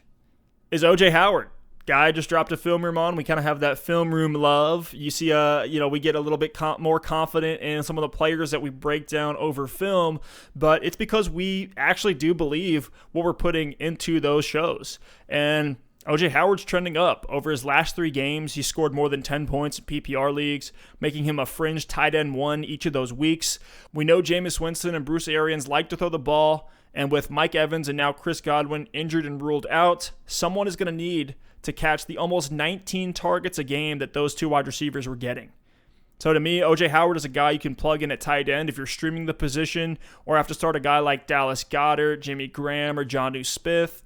is O.J. Howard. Guy just dropped a film room on. We kind of have that film room love. You see, we get a little bit more confident in some of the players that we break down over film, but it's because we actually do believe what we're putting into those shows. And O.J. Howard's trending up. Over his last 3 games, he scored more than 10 points in PPR leagues, making him a fringe tight end 1 each of those weeks. We know Jameis Winston and Bruce Arians like to throw the ball, and with Mike Evans and now Chris Godwin injured and ruled out, someone is going to need to catch the almost 19 targets a game that those 2 wide receivers were getting. So to me, O.J. Howard is a guy you can plug in at tight end if you're streaming the position or have to start a guy like Dallas Goedert, Jimmy Graham, or Jonnu Smith.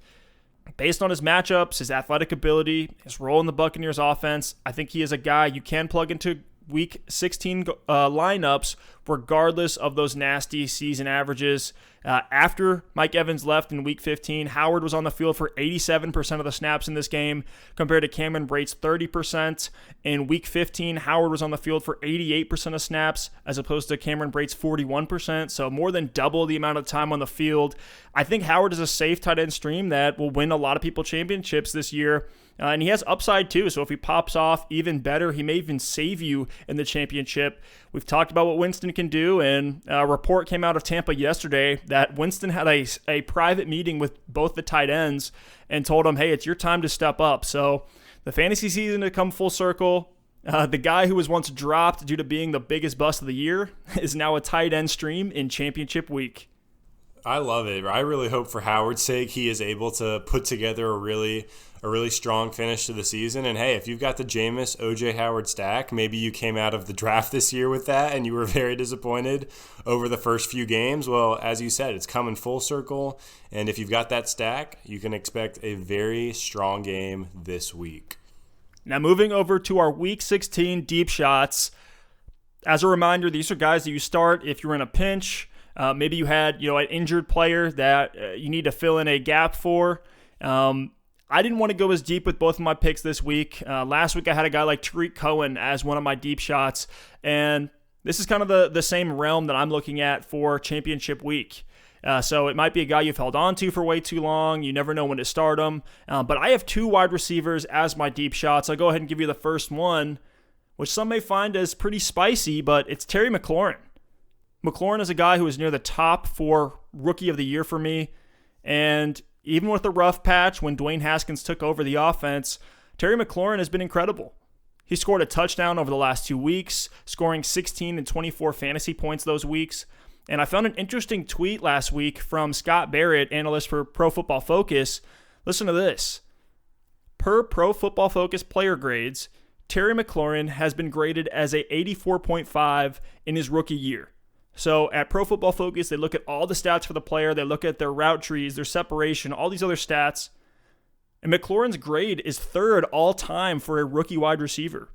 Based on his matchups, his athletic ability, his role in the Buccaneers offense, I think he is a guy you can plug into Week 16 lineups regardless of those nasty season averages. After Mike Evans left in Week 15, Howard was on the field for 87% of the snaps in this game compared to Cameron Brate's 30%. In Week 15, Howard was on the field for 88% of snaps as opposed to Cameron Brate's 41%, so more than double the amount of time on the field. I think Howard is a safe tight end stream that will win a lot of people championships this year. And he has upside too, so if he pops off even better, he may even save you in the championship. We've talked about what Winston can do, and a report came out of Tampa yesterday that Winston had a private meeting with both the tight ends and told them, hey, it's your time to step up. So the fantasy season to come full circle. The guy who was once dropped due to being the biggest bust of the year is now a tight end stream in championship week. I love it. I really hope for Howard's sake he is able to put together a really strong finish to the season. And hey, if you've got the Jameis OJ Howard stack, maybe you came out of the draft this year with that and you were very disappointed over the first few games. Well, as you said, it's coming full circle. And if you've got that stack, you can expect a very strong game this week. Now moving over to our Week 16 deep shots. As a reminder, these are guys that you start if you're in a pinch. Maybe you had an injured player that you need to fill in a gap for. I didn't want to go as deep with both of my picks this week. Last week I had a guy like Tariq Cohen as one of my deep shots, and this is kind of the same realm that I'm looking at for championship week. So it might be a guy you've held on to for way too long. You never know when to start him. But I have two wide receivers as my deep shots. I'll go ahead and give you the first one, which some may find as pretty spicy, but it's Terry McLaurin. McLaurin is a guy who is near the top for Rookie of the Year for me, and even with the rough patch when Dwayne Haskins took over the offense, Terry McLaurin has been incredible. He scored a touchdown over the last 2 weeks, scoring 16 and 24 fantasy points those weeks. And I found an interesting tweet last week from Scott Barrett, analyst for Pro Football Focus. Listen to this. Per Pro Football Focus player grades, Terry McLaurin has been graded as a 84.5 in his rookie year. So at Pro Football Focus, they look at all the stats for the player. They look at their route trees, their separation, all these other stats. And McLaurin's grade is third all time for a rookie wide receiver.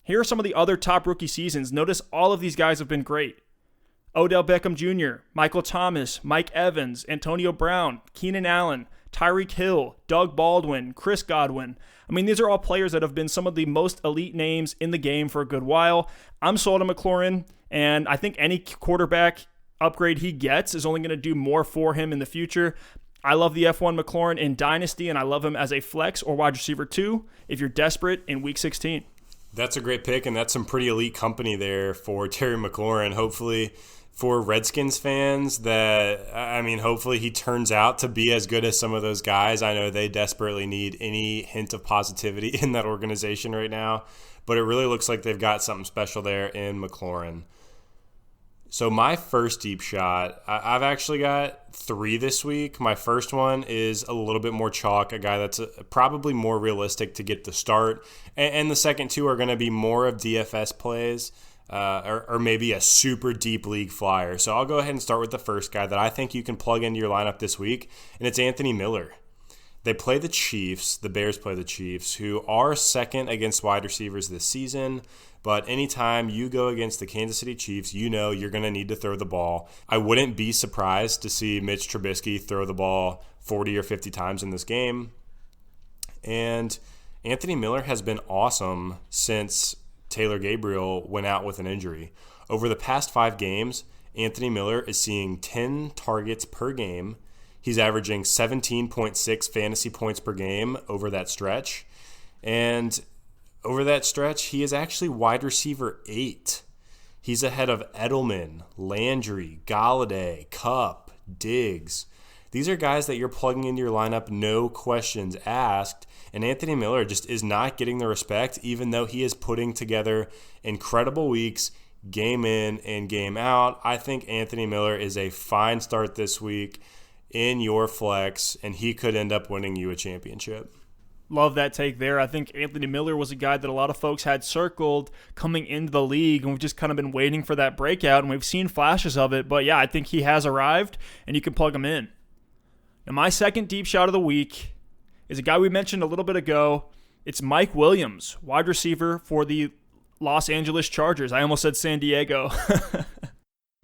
Here are some of the other top rookie seasons. Notice all of these guys have been great. Odell Beckham Jr., Michael Thomas, Mike Evans, Antonio Brown, Keenan Allen, Tyreek Hill, Doug Baldwin, Chris Godwin. I mean, these are all players that have been some of the most elite names in the game for a good while. I'm sold on McLaurin, and I think any quarterback upgrade he gets is only going to do more for him in the future. I love the F1 McLaurin in Dynasty, and I love him as a flex or wide receiver 2 if you're desperate in Week 16. That's a great pick, and that's some pretty elite company there for Terry McLaurin. Hopefully, for Redskins fans, hopefully he turns out to be as good as some of those guys. I know they desperately need any hint of positivity in that organization right now, but it really looks like they've got something special there in McLaurin. So my first deep shot, I've actually got 3 this week. My first one is a little bit more chalk, a guy that's probably more realistic to get the start. And the second 2 are going to be more of DFS plays or maybe a super deep league flyer. So I'll go ahead and start with the first guy that I think you can plug into your lineup this week, and it's Anthony Miller. They play the Chiefs. The Bears play the Chiefs, who are second against wide receivers this season. But anytime you go against the Kansas City Chiefs, you know you're going to need to throw the ball. I wouldn't be surprised to see Mitch Trubisky throw the ball 40 or 50 times in this game. And Anthony Miller has been awesome since Taylor Gabriel went out with an injury. Over the past 5 games, Anthony Miller is seeing 10 targets per game. He's averaging 17.6 fantasy points per game over that stretch. And over that stretch, he is actually wide receiver 8. He's ahead of Edelman, Landry, Galladay, Kupp, Diggs. These are guys that you're plugging into your lineup, no questions asked. And Anthony Miller just is not getting the respect, even though he is putting together incredible weeks, game in and game out. I think Anthony Miller is a fine start this week in your flex, and he could end up winning you a championship. Love that take there. I think Anthony Miller was a guy that a lot of folks had circled coming into the league, and we've just kind of been waiting for that breakout, and we've seen flashes of it. But yeah, I think he has arrived, and you can plug him in. Now, my second deep shot of the week is a guy we mentioned a little bit ago. It's Mike Williams, wide receiver for the Los Angeles Chargers. I almost said San Diego.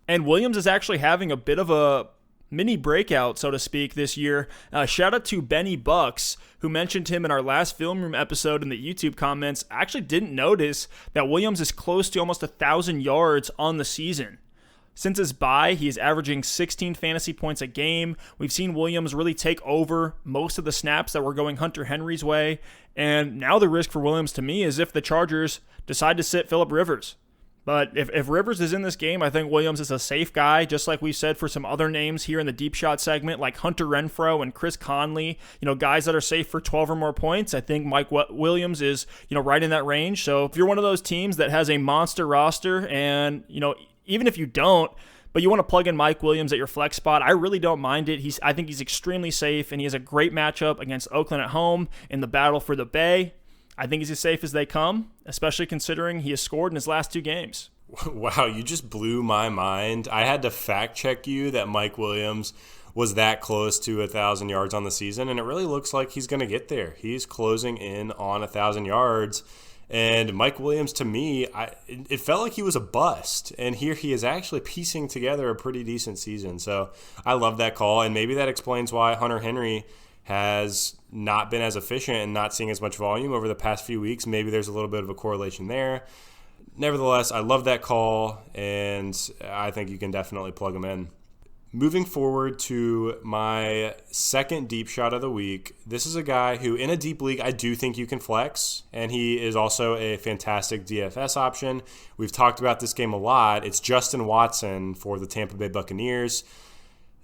And Williams is actually having a bit of a mini breakout, so to speak, this year. Shout out to Benny Bucks, who mentioned him in our last Film Room episode in the YouTube comments. I actually didn't notice that Williams is close to almost 1,000 yards on the season. Since his bye, he is averaging 16 fantasy points a game. We've seen Williams really take over most of the snaps that were going Hunter Henry's way. And now the risk for Williams to me is if the Chargers decide to sit Phillip Rivers. But if Rivers is in this game, I think Williams is a safe guy, just like we said for some other names here in the deep shot segment, like Hunter Renfrow and Chris Conley, guys that are safe for 12 or more points. I think Mike Williams is, right in that range. So if you're one of those teams that has a monster roster and, even if you don't, but you want to plug in Mike Williams at your flex spot, I really don't mind it. I think he's extremely safe, and he has a great matchup against Oakland at home in the battle for the Bay. I think he's as safe as they come, especially considering he has scored in his last 2 games. Wow, you just blew my mind. I had to fact check you that Mike Williams was that close to 1,000 yards on the season, and it really looks like he's going to get there. He's closing in on 1,000 yards. And Mike Williams, to me, it felt like he was a bust. And here he is actually piecing together a pretty decent season. So I love that call. And maybe that explains why Hunter Henry has not been as efficient and not seeing as much volume over the past few weeks. Maybe there's a little bit of a correlation there. Nevertheless, I love that call, and I think you can definitely plug him in. Moving forward to my second deep shot of the week, this is a guy who, in a deep league, I do think you can flex, and he is also a fantastic DFS option. We've talked about this game a lot. It's Justin Watson for the Tampa Bay Buccaneers.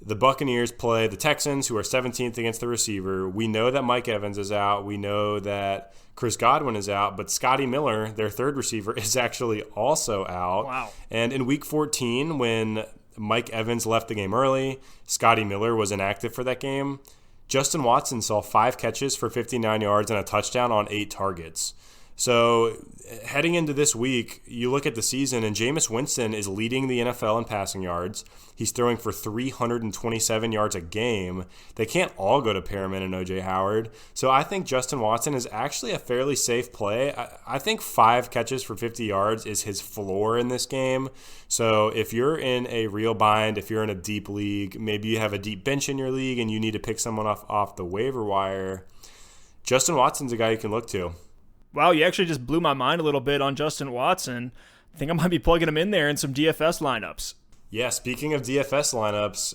The Buccaneers play the Texans, who are 17th against the receiver. We know that Mike Evans is out. We know that Chris Godwin is out, but Scotty Miller, their third receiver, is actually also out. Wow. And in Week 14, when Mike Evans left the game early, Scotty Miller was inactive for that game, Justin Watson saw 5 catches for 59 yards and a touchdown on 8 targets. So heading into this week, you look at the season, and Jameis Winston is leading the NFL in passing yards. He's throwing for 327 yards a game. They can't all go to Perriman and O.J. Howard. So I think Justin Watson is actually a fairly safe play. I think 5 catches for 50 yards is his floor in this game. So if you're in a real bind, if you're in a deep league, maybe you have a deep bench in your league and you need to pick someone off the waiver wire, Justin Watson's a guy you can look to. Wow, you actually just blew my mind a little bit on Justin Watson. I think I might be plugging him in there in some DFS lineups. Yeah, speaking of DFS lineups,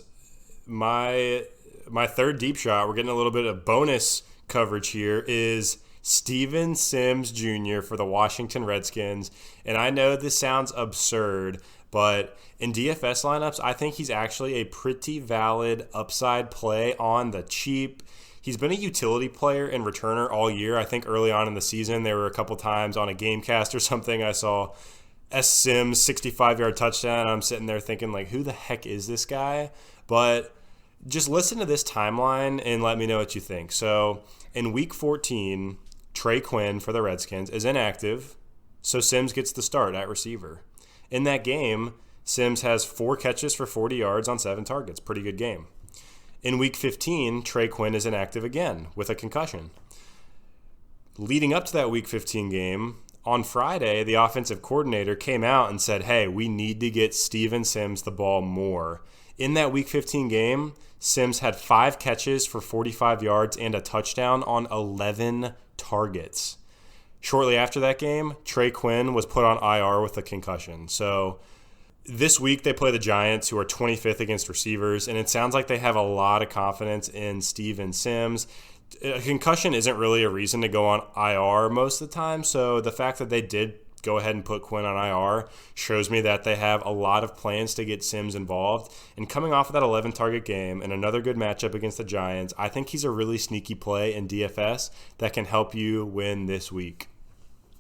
my third deep shot, we're getting a little bit of bonus coverage here, is Steven Sims Jr. for the Washington Redskins. And I know this sounds absurd, but in DFS lineups, I think he's actually a pretty valid upside play on the cheap. He's been a utility player and returner all year. I think early on in the season, there were a couple times on a Gamecast or something I saw S. Sims 65-yard touchdown. I'm sitting there thinking, like, who the heck is this guy? But just listen to this timeline and let me know what you think. So in Week 14, Trey Quinn for the Redskins is inactive, so Sims gets the start at receiver. In that game, Sims has 4 catches for 40 yards on 7 targets. Pretty good game. In Week 15, Trey Quinn is inactive again with a concussion. Leading up to that Week 15 game, on Friday, the offensive coordinator came out and said, hey, we need to get Steven Sims the ball more. In that Week 15 game, Sims had 5 catches for 45 yards and a touchdown on 11 targets. Shortly after that game, Trey Quinn was put on IR with a concussion. So this week they play the Giants, who are 25th against receivers, and it sounds like they have a lot of confidence in Steven Sims. A concussion isn't really a reason to go on IR most of the time, so the fact that they did go ahead and put Quinn on IR shows me that they have a lot of plans to get Sims involved. And coming off of that 11-target game and another good matchup against the Giants, I think he's a really sneaky play in DFS that can help you win this week.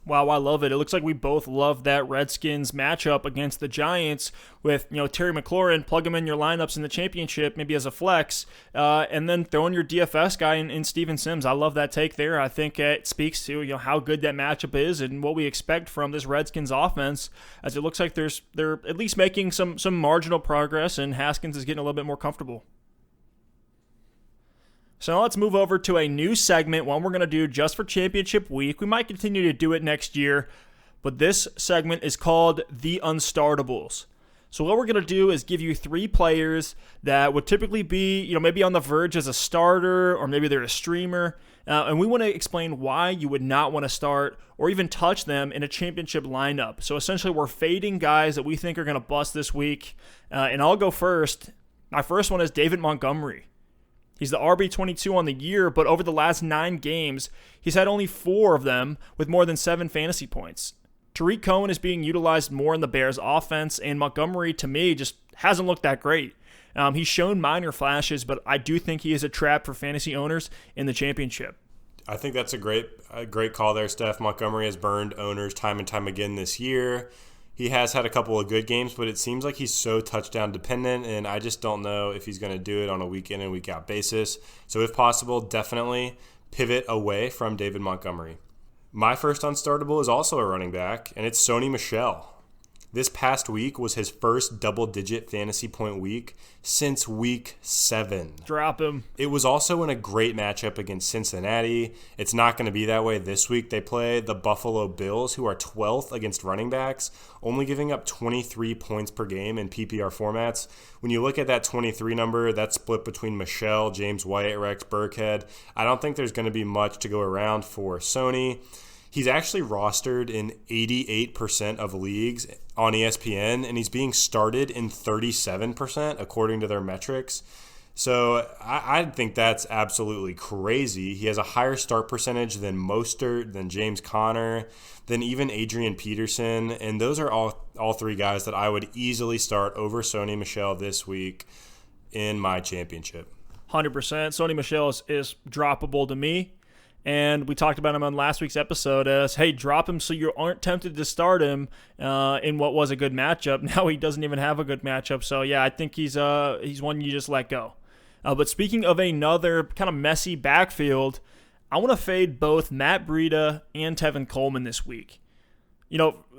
Wow, I love it. It looks like we both love that Redskins matchup against the Giants with, Terry McLaurin. Plug him in your lineups in the championship, maybe as a flex, and then throw in your DFS guy in Steven Sims. I love that take there. I think it speaks to how good that matchup is and what we expect from this Redskins offense, as it looks like they're at least making some marginal progress, and Haskins is getting a little bit more comfortable. So now let's move over to a new segment, one we're going to do just for championship week. We might continue to do it next year, but this segment is called the Unstartables. So what we're going to do is give you 3 players that would typically be, maybe on the verge as a starter, or maybe they're a streamer. And we want to explain why you would not want to start or even touch them in a championship lineup. So essentially, we're fading guys that we think are going to bust this week. And I'll go first. My first one is David Montgomery. He's the RB22 on the year, but over the last 9 games, he's had only 4 of them with more than 7 fantasy points. Tariq Cohen is being utilized more in the Bears' offense, and Montgomery, to me, just hasn't looked that great. He's shown minor flashes, but I do think he is a trap for fantasy owners in the championship. I think that's a great call there, Steph. Montgomery has burned owners time and time again this year. He has had a couple of good games, but it seems like he's so touchdown dependent, and I just don't know if he's going to do it on a week in and week out basis. So if possible, definitely pivot away from David Montgomery. My first unstartable is also a running back, and it's Sony Michel. This past week was his first double-digit fantasy point week since week 7. Drop him. It was also in a great matchup against Cincinnati. It's not going to be that way this week. They play the Buffalo Bills, who are 12th against running backs, only giving up 23 points per game in PPR formats. When you look at that 23 number, that's split between Michel, James White, Rex Burkhead. I don't think there's going to be much to go around for Sony. He's actually rostered in 88% of leagues on ESPN, and he's being started in 37% according to their metrics. So I think that's absolutely crazy. He has a higher start percentage than Mostert, than James Conner, than even Adrian Peterson, and those are all 3 guys that I would easily start over Sony Michel this week in my championship. 100%. Sony Michel is droppable to me. And we talked about him on last week's episode as, hey, drop him so you aren't tempted to start him in what was a good matchup. Now he doesn't even have a good matchup. So, yeah, I think he's one you just let go. But speaking of another kind of messy backfield, I want to fade both Matt Breida and Tevin Coleman this week.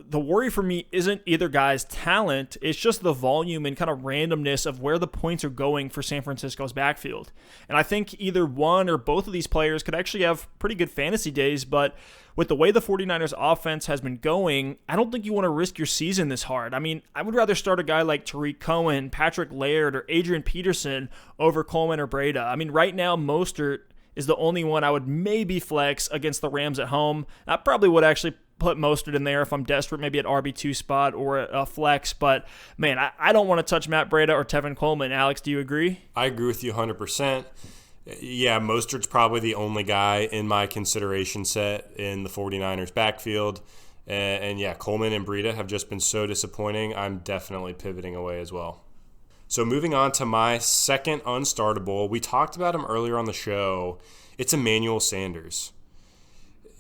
The worry for me isn't either guy's talent. It's just the volume and kind of randomness of where the points are going for San Francisco's backfield. And I think either one or both of these players could actually have pretty good fantasy days, but with the way the 49ers offense has been going, I don't think you want to risk your season this hard. I mean, I would rather start a guy like Tariq Cohen, Patrick Laird, or Adrian Peterson over Coleman or Breida. I mean, right now, Mostert is the only one I would maybe flex against the Rams at home. I probably would actually put Mostert in there if I'm desperate, maybe at RB2 spot or a flex. But, man, I don't want to touch Matt Breida or Tevin Coleman. Alex, do you agree? I agree with you 100%. Yeah, Mostert's probably the only guy in my consideration set in the 49ers backfield. And yeah, Coleman and Breida have just been so disappointing. I'm definitely pivoting away as well. So moving on to my second unstartable. We talked about him earlier on the show. It's Emmanuel Sanders.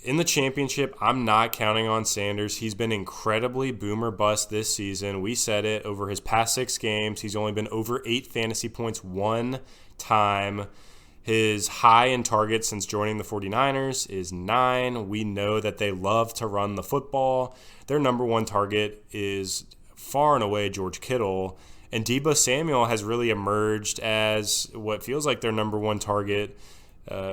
In the championship, I'm not counting on Sanders. He's been incredibly boomer bust this season. We said it. Over his past 6 games, he's only been over 8 fantasy points one time. His high in targets since joining the 49ers is 9. We know that they love to run the football. Their number 1 target is far and away George Kittle. And Deebo Samuel has really emerged as what feels like their number 1 target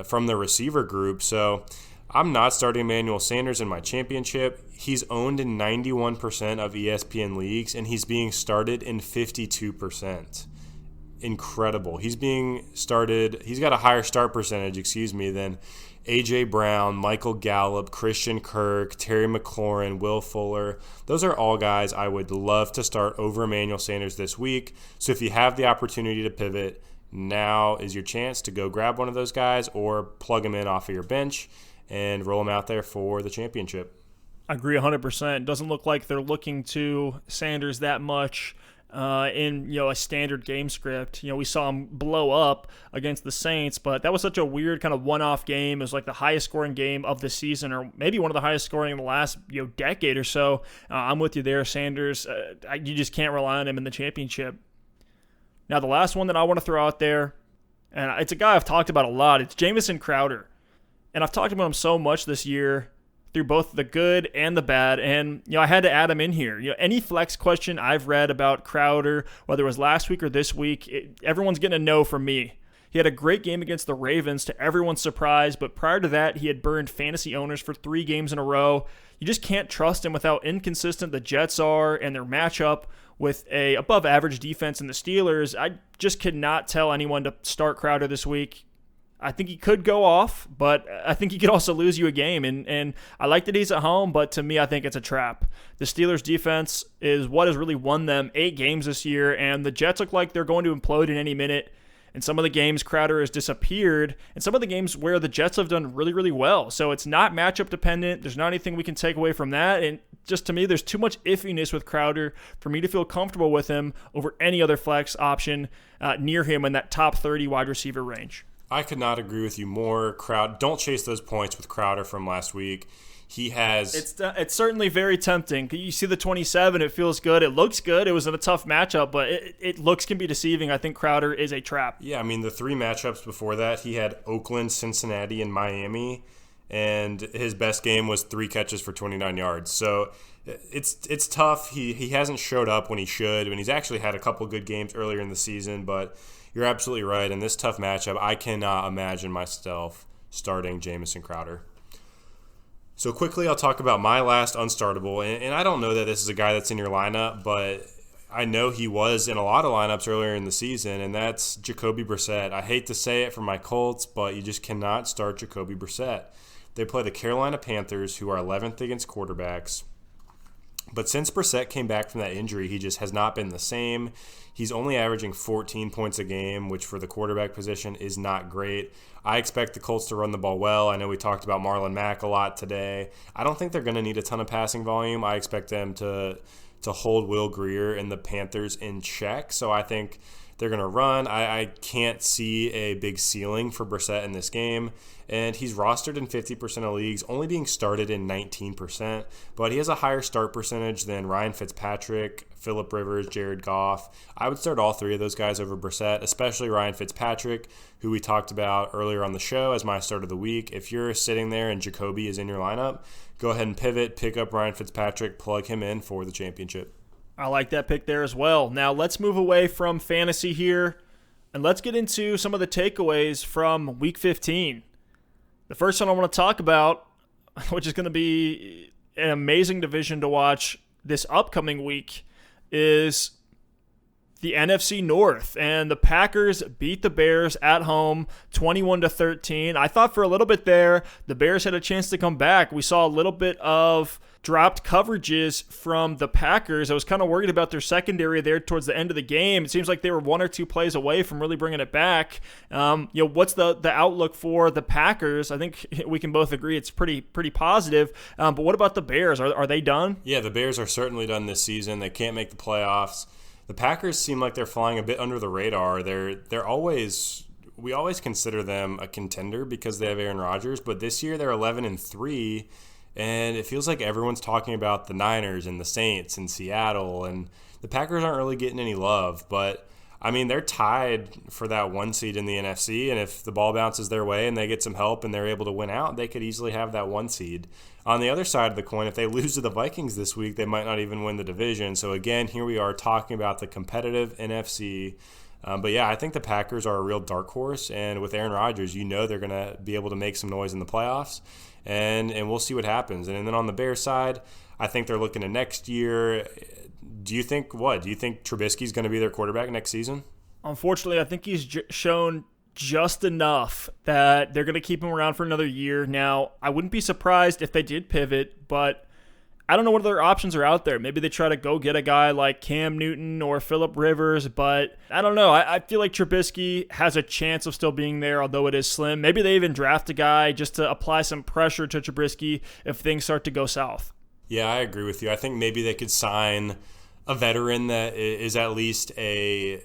from the receiver group. So I'm not starting Emmanuel Sanders in my championship. He's owned in 91% of ESPN leagues, and he's being started in 52%. Incredible. He's got a higher start percentage, than A.J. Brown, Michael Gallup, Christian Kirk, Terry McLaurin, Will Fuller. Those are all guys I would love to start over Emmanuel Sanders this week. So if you have the opportunity to pivot, now is your chance to go grab one of those guys or plug them in off of your bench and roll them out there for the championship. I agree 100%. It doesn't look like they're looking to Sanders that much in a standard game script. We saw him blow up against the Saints, but that was such a weird kind of one-off game. It was like the highest scoring game of the season, or maybe one of the highest scoring in the last decade or so. I'm with you there, Sanders. You just can't rely on him in the championship. Now, the last one that I want to throw out there, and it's a guy I've talked about a lot, it's Jamison Crowder. And I've talked about him so much this year through both the good and the bad, and I had to add him in here. Any flex question I've read about Crowder, whether it was last week or this week, everyone's getting a no from me. He had a great game against the Ravens to everyone's surprise, but prior to that, he had burned fantasy owners for 3 games in a row. You just can't trust him with how inconsistent the Jets are and their matchup with a above average defense in the Steelers. I just could not tell anyone to start Crowder this week. I think he could go off, but I think he could also lose you a game. And I like that he's at home, but to me, I think it's a trap. The Steelers' defense is what has really won them 8 games this year, and the Jets look like they're going to implode in any minute. In some of the games, Crowder has disappeared, and some of the games where the Jets have done really, really well. So it's not matchup dependent. There's not anything we can take away from that. And just to me, there's too much iffiness with Crowder for me to feel comfortable with him over any other flex option near him in that top 30 wide receiver range. I could not agree with you more. Don't chase those points with Crowder from last week. He has... It's certainly very tempting. You see the 27, it feels good. It looks good. It was in a tough matchup, but looks can be deceiving. I think Crowder is a trap. Yeah, I mean, the 3 matchups before that, he had Oakland, Cincinnati, and Miami, and his best game was 3 catches for 29 yards. So it's tough. He hasn't showed up when he should, and he's actually had a couple good games earlier in the season, but you're absolutely right. In this tough matchup, I cannot imagine myself starting Jamison Crowder. So quickly, I'll talk about my last unstartable, and I don't know that this is a guy that's in your lineup, but I know he was in a lot of lineups earlier in the season, and that's Jacoby Brissett. I hate to say it for my Colts, but you just cannot start Jacoby Brissett. They play the Carolina Panthers, who are 11th against quarterbacks. But since Brissett came back from that injury, he just has not been the same. He's only averaging 14 points a game, which for the quarterback position is not great. I expect the Colts to run the ball well. I know we talked about Marlon Mack a lot today. I don't think they're going to need a ton of passing volume. I expect them to hold Will Grier and the Panthers in check. So I think they're going to run. I can't see a big ceiling for Brissett in this game. And he's rostered in 50% of leagues, only being started in 19%. But he has a higher start percentage than Ryan Fitzpatrick, Phillip Rivers, Jared Goff. I would start all 3 of those guys over Brissett, especially Ryan Fitzpatrick, who we talked about earlier on the show as my start of the week. If you're sitting there and Jacoby is in your lineup, go ahead and pivot, pick up Ryan Fitzpatrick, plug him in for the championship. I like that pick there as well. Now let's move away from fantasy here, and let's get into some of the takeaways from Week 15. The first one I want to talk about, which is going to be an amazing division to watch this upcoming week, is the NFC North. And the Packers beat the Bears at home 21-13. I thought for a little bit there, the Bears had a chance to come back. We saw a little bit of dropped coverages from the Packers. I was kind of worried about their secondary there towards the end of the game. It seems like they were 1 or 2 plays away from really bringing it back. What's the outlook for the Packers? I think we can both agree it's pretty positive. But what about the Bears? Are they done? Yeah, the Bears are certainly done this season. They can't make the playoffs. The Packers seem like they're flying a bit under the radar. We always consider them a contender because they have Aaron Rodgers, but this year they're 11-3. And it feels like everyone's talking about the Niners and the Saints and Seattle, and the Packers aren't really getting any love. But, I mean, they're tied for that 1 seed in the NFC, and if the ball bounces their way and they get some help and they're able to win out, they could easily have that 1 seed. On the other side of the coin, if they lose to the Vikings this week, they might not even win the division. So, again, here we are talking about the competitive NFC. But, yeah, I think the Packers are a real dark horse, and with Aaron Rodgers, you know they're going to be able to make some noise in the playoffs. And we'll see what happens. And then on the Bears side, I think they're looking to next year. Do you think Trubisky's going to be their quarterback next season? Unfortunately, I think he's shown just enough that they're going to keep him around for another year. Now, I wouldn't be surprised if they did pivot, but I don't know what other options are out there. Maybe they try to go get a guy like Cam Newton or Phillip Rivers, but I don't know. I feel like Trubisky has a chance of still being there, although it is slim. Maybe they even draft a guy just to apply some pressure to Trubisky if things start to go south. Yeah, I agree with you. I think maybe they could sign a veteran that is at least a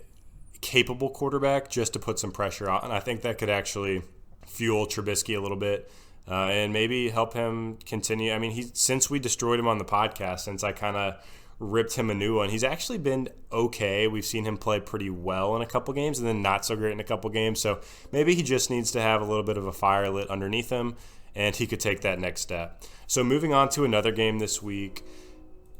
capable quarterback just to put some pressure on. And I think that could actually fuel Trubisky a little bit. And maybe help him continue. I mean, since we destroyed him on the podcast, since I kind of ripped him a new one, he's actually been okay. We've seen him play pretty well in a couple games and then not so great in a couple games. So maybe he just needs to have a little bit of a fire lit underneath him, and he could take that next step. So moving on to another game this week,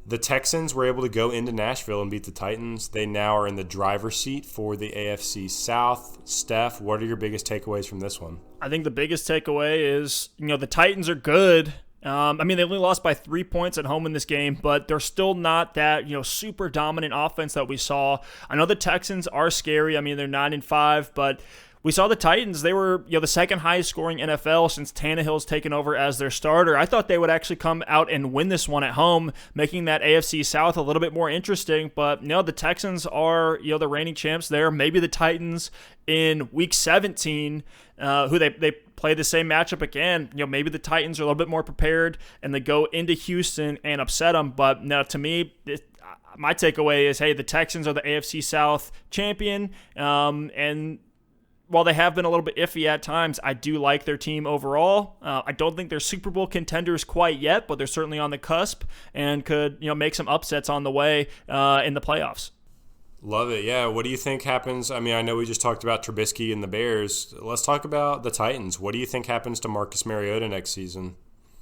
The Texans were able to go into Nashville and beat the Titans. They now are in the driver's seat for the AFC South. Steph, what are your biggest takeaways from this one? I think the biggest takeaway is, the Titans are good. They only lost by 3 points at home in this game, but they're still not that, super dominant offense that we saw. I know the Texans are scary. They're 9-5, but we saw the Titans. They were, the second highest scoring NFL since Tannehill's taken over as their starter. I thought they would actually come out and win this one at home, making that AFC South a little bit more interesting. But the Texans are, the reigning champs there. Maybe the Titans in Week 17, who they play the same matchup again. Maybe the Titans are a little bit more prepared and they go into Houston and upset them. But no, to me, my takeaway is, hey, the Texans are the AFC South champion, and while they have been a little bit iffy at times, I do like their team overall. I don't think they're Super Bowl contenders quite yet, but they're certainly on the cusp and could, make some upsets on the way in the playoffs. Love it. Yeah. What do you think happens? I know we just talked about Trubisky and the Bears. Let's talk about the Titans. What do you think happens to Marcus Mariota next season?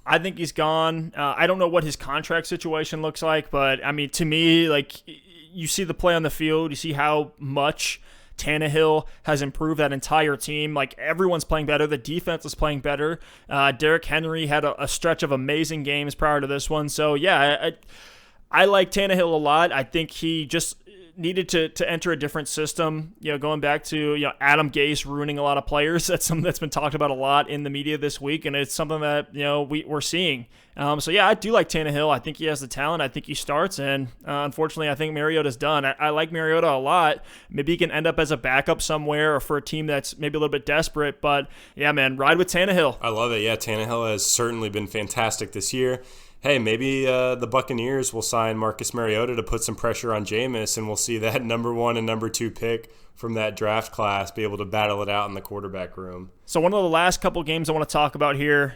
I think he's gone. I don't know what his contract situation looks like, but to me, you see the play on the field, you see how much Tannehill has improved that entire team. Everyone's playing better. The defense is playing better. Derrick Henry had a stretch of amazing games prior to this one. So, yeah, I like Tannehill a lot. I think he just needed to enter a different system, going back to Adam Gase ruining a lot of players. That's something that's been talked about a lot in the media this week, and it's something that we're seeing. So yeah, I do like Tannehill. I think he has the talent. I think he starts, and unfortunately, I think Mariota's done. I like Mariota a lot. Maybe he can end up as a backup somewhere or for a team that's maybe a little bit desperate. But yeah, man, ride with Tannehill. I love it. Yeah, Tannehill has certainly been fantastic this year. Hey, maybe the Buccaneers will sign Marcus Mariota to put some pressure on Jameis, and we'll see that number 1 and number 2 pick from that draft class be able to battle it out in the quarterback room. So one of the last couple games I want to talk about here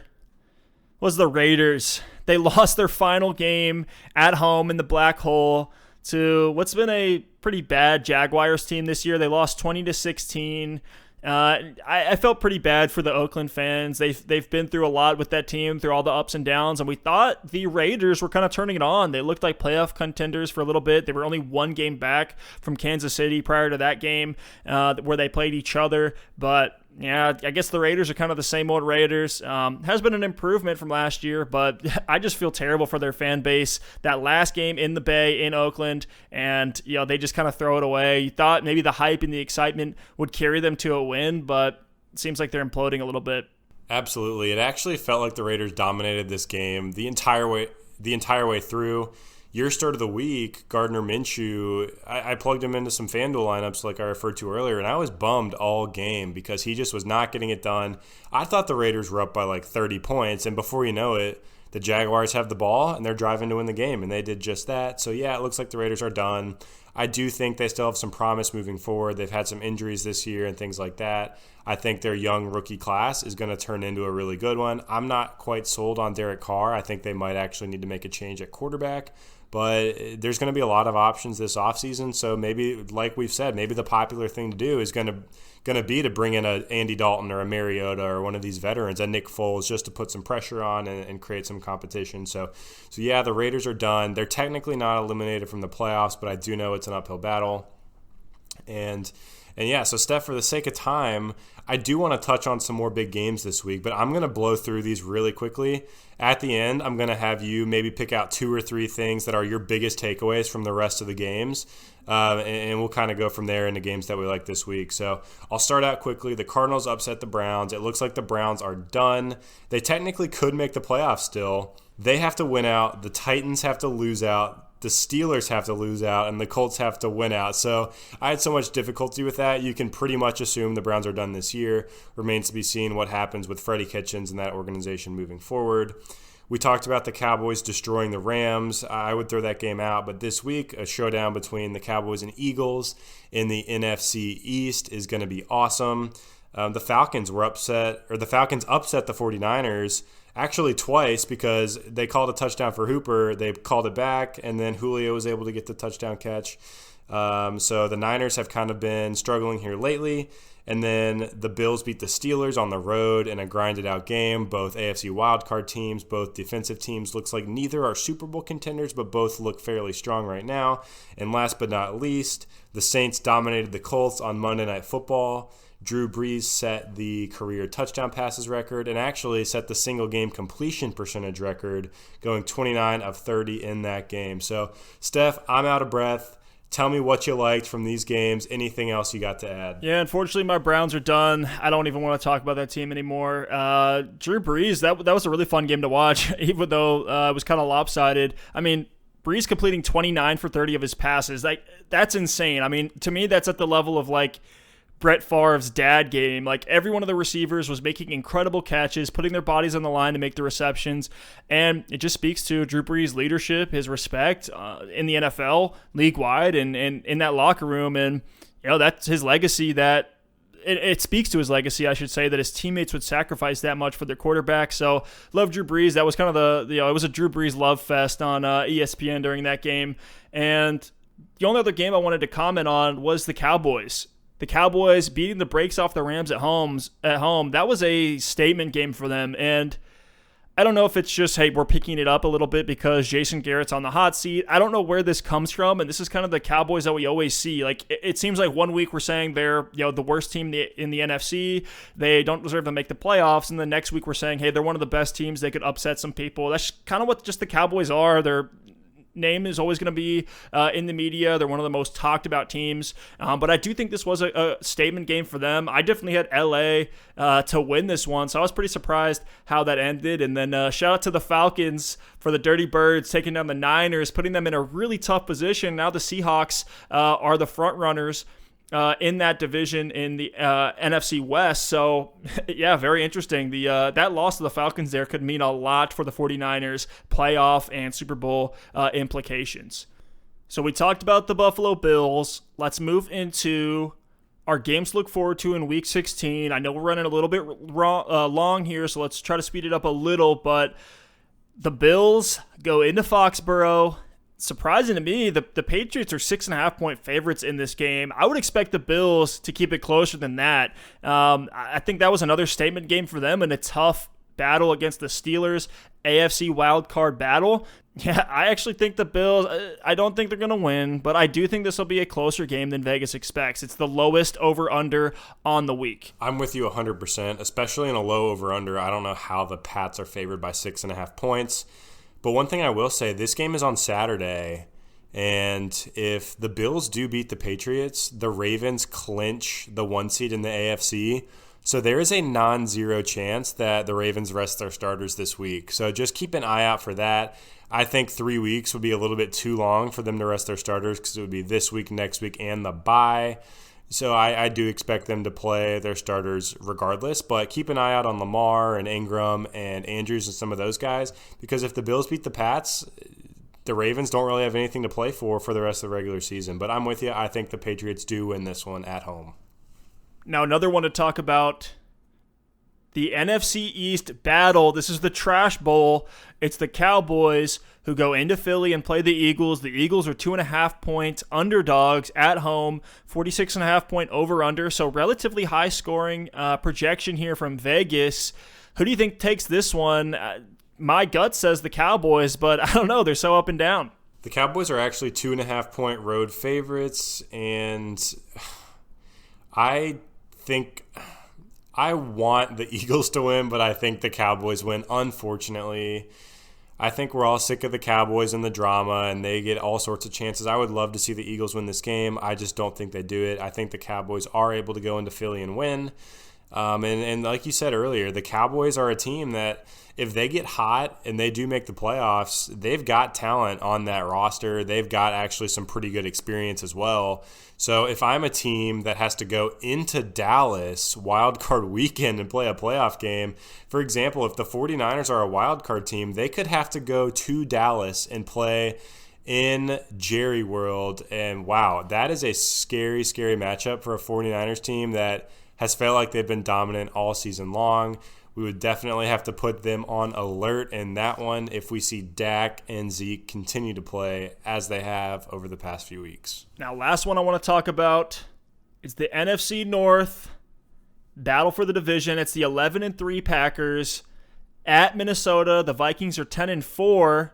was the Raiders. They lost their final game at home in the Black Hole to what's been a pretty bad Jaguars team this year. They lost 20-16. I felt pretty bad for the Oakland fans. They've been through a lot with that team, through all the ups and downs, and we thought the Raiders were kind of turning it on. They looked like playoff contenders for a little bit. They were only one game back from Kansas City prior to that game where they played each other, but yeah, I guess the Raiders are kind of the same old Raiders. Has been an improvement from last year, but I just feel terrible for their fan base. That last game in the Bay in Oakland, and they just kind of throw it away. You thought maybe the hype and the excitement would carry them to a win, but it seems like they're imploding a little bit. Absolutely. It actually felt like the Raiders dominated this game the entire way through. Your start of the week, Gardner Minshew, I plugged him into some FanDuel lineups like I referred to earlier, and I was bummed all game because he just was not getting it done. I thought the Raiders were up by 30 points, and before you know it, the Jaguars have the ball, and they're driving to win the game, and they did just that. So, yeah, it looks like the Raiders are done. I do think they still have some promise moving forward. They've had some injuries this year and things like that. I think their young rookie class is going to turn into a really good one. I'm not quite sold on Derek Carr. I think they might actually need to make a change at quarterback. But there's going to be a lot of options this offseason. So maybe, like we've said, maybe the popular thing to do is going to be to bring in a Andy Dalton or a Mariota or one of these veterans, a Nick Foles, just to put some pressure on and create some competition. So yeah, the Raiders are done. They're technically not eliminated from the playoffs, but I do know it's an uphill battle. And yeah, so Steph, for the sake of time, I do want to touch on some more big games this week, but I'm going to blow through these really quickly. At the end, I'm going to have you maybe pick out 2 or 3 things that are your biggest takeaways from the rest of the games, and we'll kind of go from there into games that we like this week. So I'll start out quickly. The Cardinals upset the Browns. It looks like the Browns are done. They technically could make the playoffs still. They have to win out. The Titans have to lose out. The Steelers have to lose out, and the Colts have to win out. So I had so much difficulty with that. You can pretty much assume the Browns are done this year. Remains to be seen what happens with Freddie Kitchens and that organization moving forward. We talked about the Cowboys destroying the Rams. I would throw that game out. But this week, a showdown between the Cowboys and Eagles in the NFC East is going to be awesome. The Falcons upset the 49ers. Actually twice, because they called a touchdown for Hooper. They called it back, and then Julio was able to get the touchdown catch. So the Niners have kind of been struggling here lately. And then the Bills beat the Steelers on the road in a grinded-out game. Both AFC wildcard teams, both defensive teams. Looks like neither are Super Bowl contenders, but both look fairly strong right now. And last but not least, the Saints dominated the Colts on Monday Night Football. Drew Brees set the career touchdown passes record and actually set the single-game completion percentage record, going 29 of 30 in that game. So, Steph, I'm out of breath. Tell me what you liked from these games. Anything else you got to add? Yeah, unfortunately, my Browns are done. I don't even want to talk about that team anymore. Drew Brees, that was a really fun game to watch, even though it was kind of lopsided. I mean, Brees completing 29 for 30 of his passes. That's insane. I mean, to me, that's at the level of Brett Favre's dad game. Every one of the receivers was making incredible catches, putting their bodies on the line to make the receptions, and it just speaks to Drew Brees' leadership, his respect in the NFL, league-wide, and in that locker room, and that's his legacy. That it speaks to his legacy, I should say, that his teammates would sacrifice that much for their quarterback. So love Drew Brees. That was kind of it was a Drew Brees love fest on ESPN during that game. And the only other game I wanted to comment on was the Cowboys. The Cowboys beating the brakes off the Rams at home, that was a statement game for them. And I don't know if it's just, hey, we're picking it up a little bit because Jason Garrett's on the hot seat. I don't know where this comes from, and this is kind of the Cowboys that we always see. It seems like one week we're saying they're the worst team in the NFC. They don't deserve to make the playoffs. And the next week we're saying, hey, they're one of the best teams. They could upset some people. That's kind of what just the Cowboys are. They're name is always going to be in the media. They're one of the most talked about teams. But I do think this was a statement game for them. I definitely had LA to win this one, so I was pretty surprised how that ended. And then shout out to the Falcons for the Dirty Birds taking down the Niners, putting them in a really tough position. Now the Seahawks are the front runners in that division in the NFC West. So, yeah, very interesting. That loss to the Falcons there could mean a lot for the 49ers playoff and Super Bowl implications. So we talked about the Buffalo Bills. Let's move into our games to look forward to in Week 16. I know we're running a little bit long here, so let's try to speed it up a little. But the Bills go into Foxborough. Surprising to me, the Patriots are 6.5-point favorites in this game. I would expect the Bills to keep it closer than that. I think that was another statement game for them in a tough battle against the Steelers, AFC wildcard battle. Yeah, I actually think the Bills, I don't think they're going to win, but I do think this will be a closer game than Vegas expects. It's the lowest over-under on the week. I'm with you 100%, especially in a low over-under. I don't know how the Pats are favored by 6.5 points. But one thing I will say, this game is on Saturday, and if the Bills do beat the Patriots, the Ravens clinch the 1 seed in the AFC. So there is a non-zero chance that the Ravens rest their starters this week. So just keep an eye out for that. I think 3 weeks would be a little bit too long for them to rest their starters because it would be this week, next week, and the bye. So I do expect them to play their starters regardless, but keep an eye out on Lamar and Ingram and Andrews and some of those guys, because if the Bills beat the Pats, the Ravens don't really have anything to play for the rest of the regular season. But I'm with you. I think the Patriots do win this one at home. Now, another one to talk about, the NFC East battle. This is the Trash Bowl. It's the Cowboys who go into Philly and play the Eagles. The Eagles are 2.5-point underdogs at home, 46.5-point over-under, so relatively high-scoring projection here from Vegas. Who do you think takes this one? My gut says the Cowboys, but I don't know. They're so up and down. The Cowboys are actually 2.5-point road favorites, and I think I want the Eagles to win, but I think the Cowboys win, unfortunately. I think we're all sick of the Cowboys and the drama, and they get all sorts of chances. I would love to see the Eagles win this game. I just don't think they do it. I think the Cowboys are able to go into Philly and win. And like you said earlier, the Cowboys are a team that if they get hot and they do make the playoffs, they've got talent on that roster. They've got actually some pretty good experience as well. So if I'm a team that has to go into Dallas wildcard weekend and play a playoff game, for example, if the 49ers are a wildcard team, they could have to go to Dallas and play in Jerry World. And wow, that is a scary, scary matchup for a 49ers team that has felt like they've been dominant all season long. we would definitely have to put them on alert in that one if we see Dak and Zeke continue to play as they have over the past few weeks. Now, last one I want to talk about is the NFC North battle for the division. It's the 11-3 Packers at Minnesota. The Vikings are 10-4.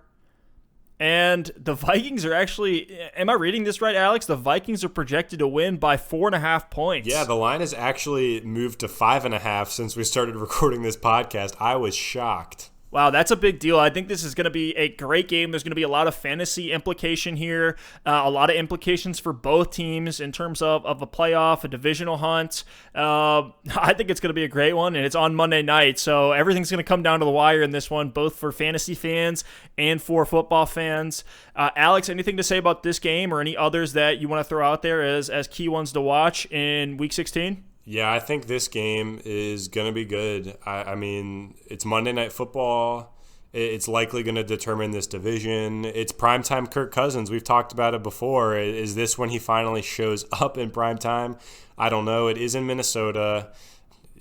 And the Vikings are actually, am I reading this right, Alex? The Vikings are projected to win by 4.5 points. Yeah, the line has actually moved to 5.5 since we started recording this podcast. I was shocked. Wow, that's a big deal. I think this is going to be a great game. There's going to be a lot of fantasy implication here, a lot of implications for both teams in terms of a playoff, a divisional hunt. I think it's going to be a great one, and it's on Monday night, so everything's going to come down to the wire in this one, both for fantasy fans and for football fans. Alex, anything to say about this game or any others that you want to throw out there as key ones to watch in Week 16? Yeah, I think this game is going to be good. I mean, it's Monday Night Football. It's likely going to determine this division. It's primetime Kirk Cousins. We've talked about it before. Is this when he finally shows up in primetime? I don't know. It is in Minnesota.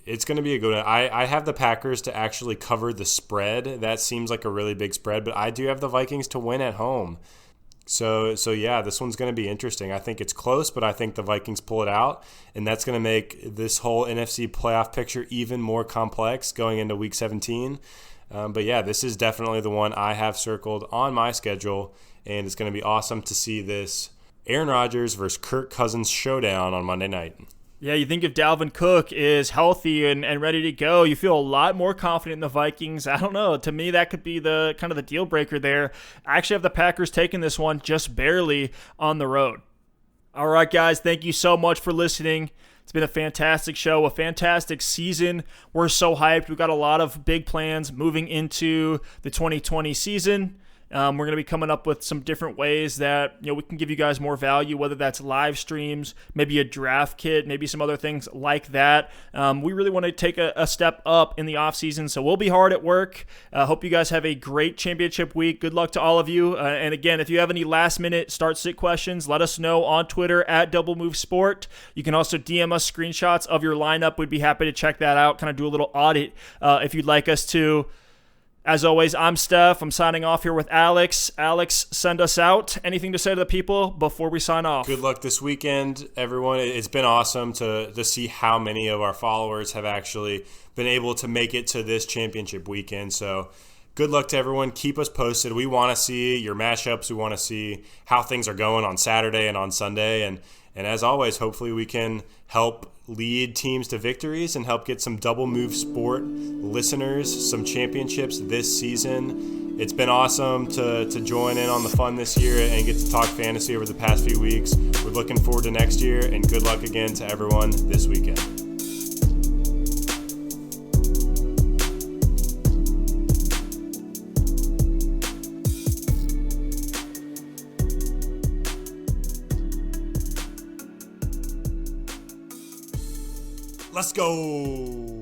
It's going to be a good one. I have the Packers to actually cover the spread. That seems like a really big spread, but I do have the Vikings to win at home. So yeah, this one's going to be interesting. I think it's close, but I think the Vikings pull it out, and that's going to make this whole NFC playoff picture even more complex going into Week 17. But yeah, this is definitely the one I have circled on my schedule, and it's going to be awesome to see this Aaron Rodgers versus Kirk Cousins showdown on Monday night. Yeah, you think if Dalvin Cook is healthy and ready to go, you feel a lot more confident in the Vikings. I don't know. To me, that could be the kind of the deal breaker there. I actually have the Packers taking this one just barely on the road. All right, guys, thank you so much for listening. It's been a fantastic show, a fantastic season. We're so hyped. We've got a lot of big plans moving into the 2020 season. We're going to be coming up with some different ways that we can give you guys more value, whether that's live streams, maybe a draft kit, maybe some other things like that. We really want to take a step up in the offseason, so we'll be hard at work. Hope you guys have a great championship week. Good luck to all of you. And again, if you have any last-minute start-sit questions, let us know on Twitter at DoubleMoveSport. You can also DM us screenshots of your lineup. We'd be happy to check that out, kind of do a little audit if you'd like us to. As always, I'm Steph. I'm signing off here with Alex. Alex, send us out. Anything to say to the people before we sign off? Good luck this weekend, everyone. It's been awesome to see how many of our followers have actually been able to make it to this championship weekend. So good luck to everyone. Keep us posted. We want to see your matchups. We want to see how things are going on Saturday and on Sunday. And as always, hopefully we can help lead teams to victories and help get some Double Move Sport listeners some championships this season. It's been awesome to join in on the fun this year and get to talk fantasy over the past few weeks. We're looking forward to next year, and good luck again to everyone this weekend. Let's go.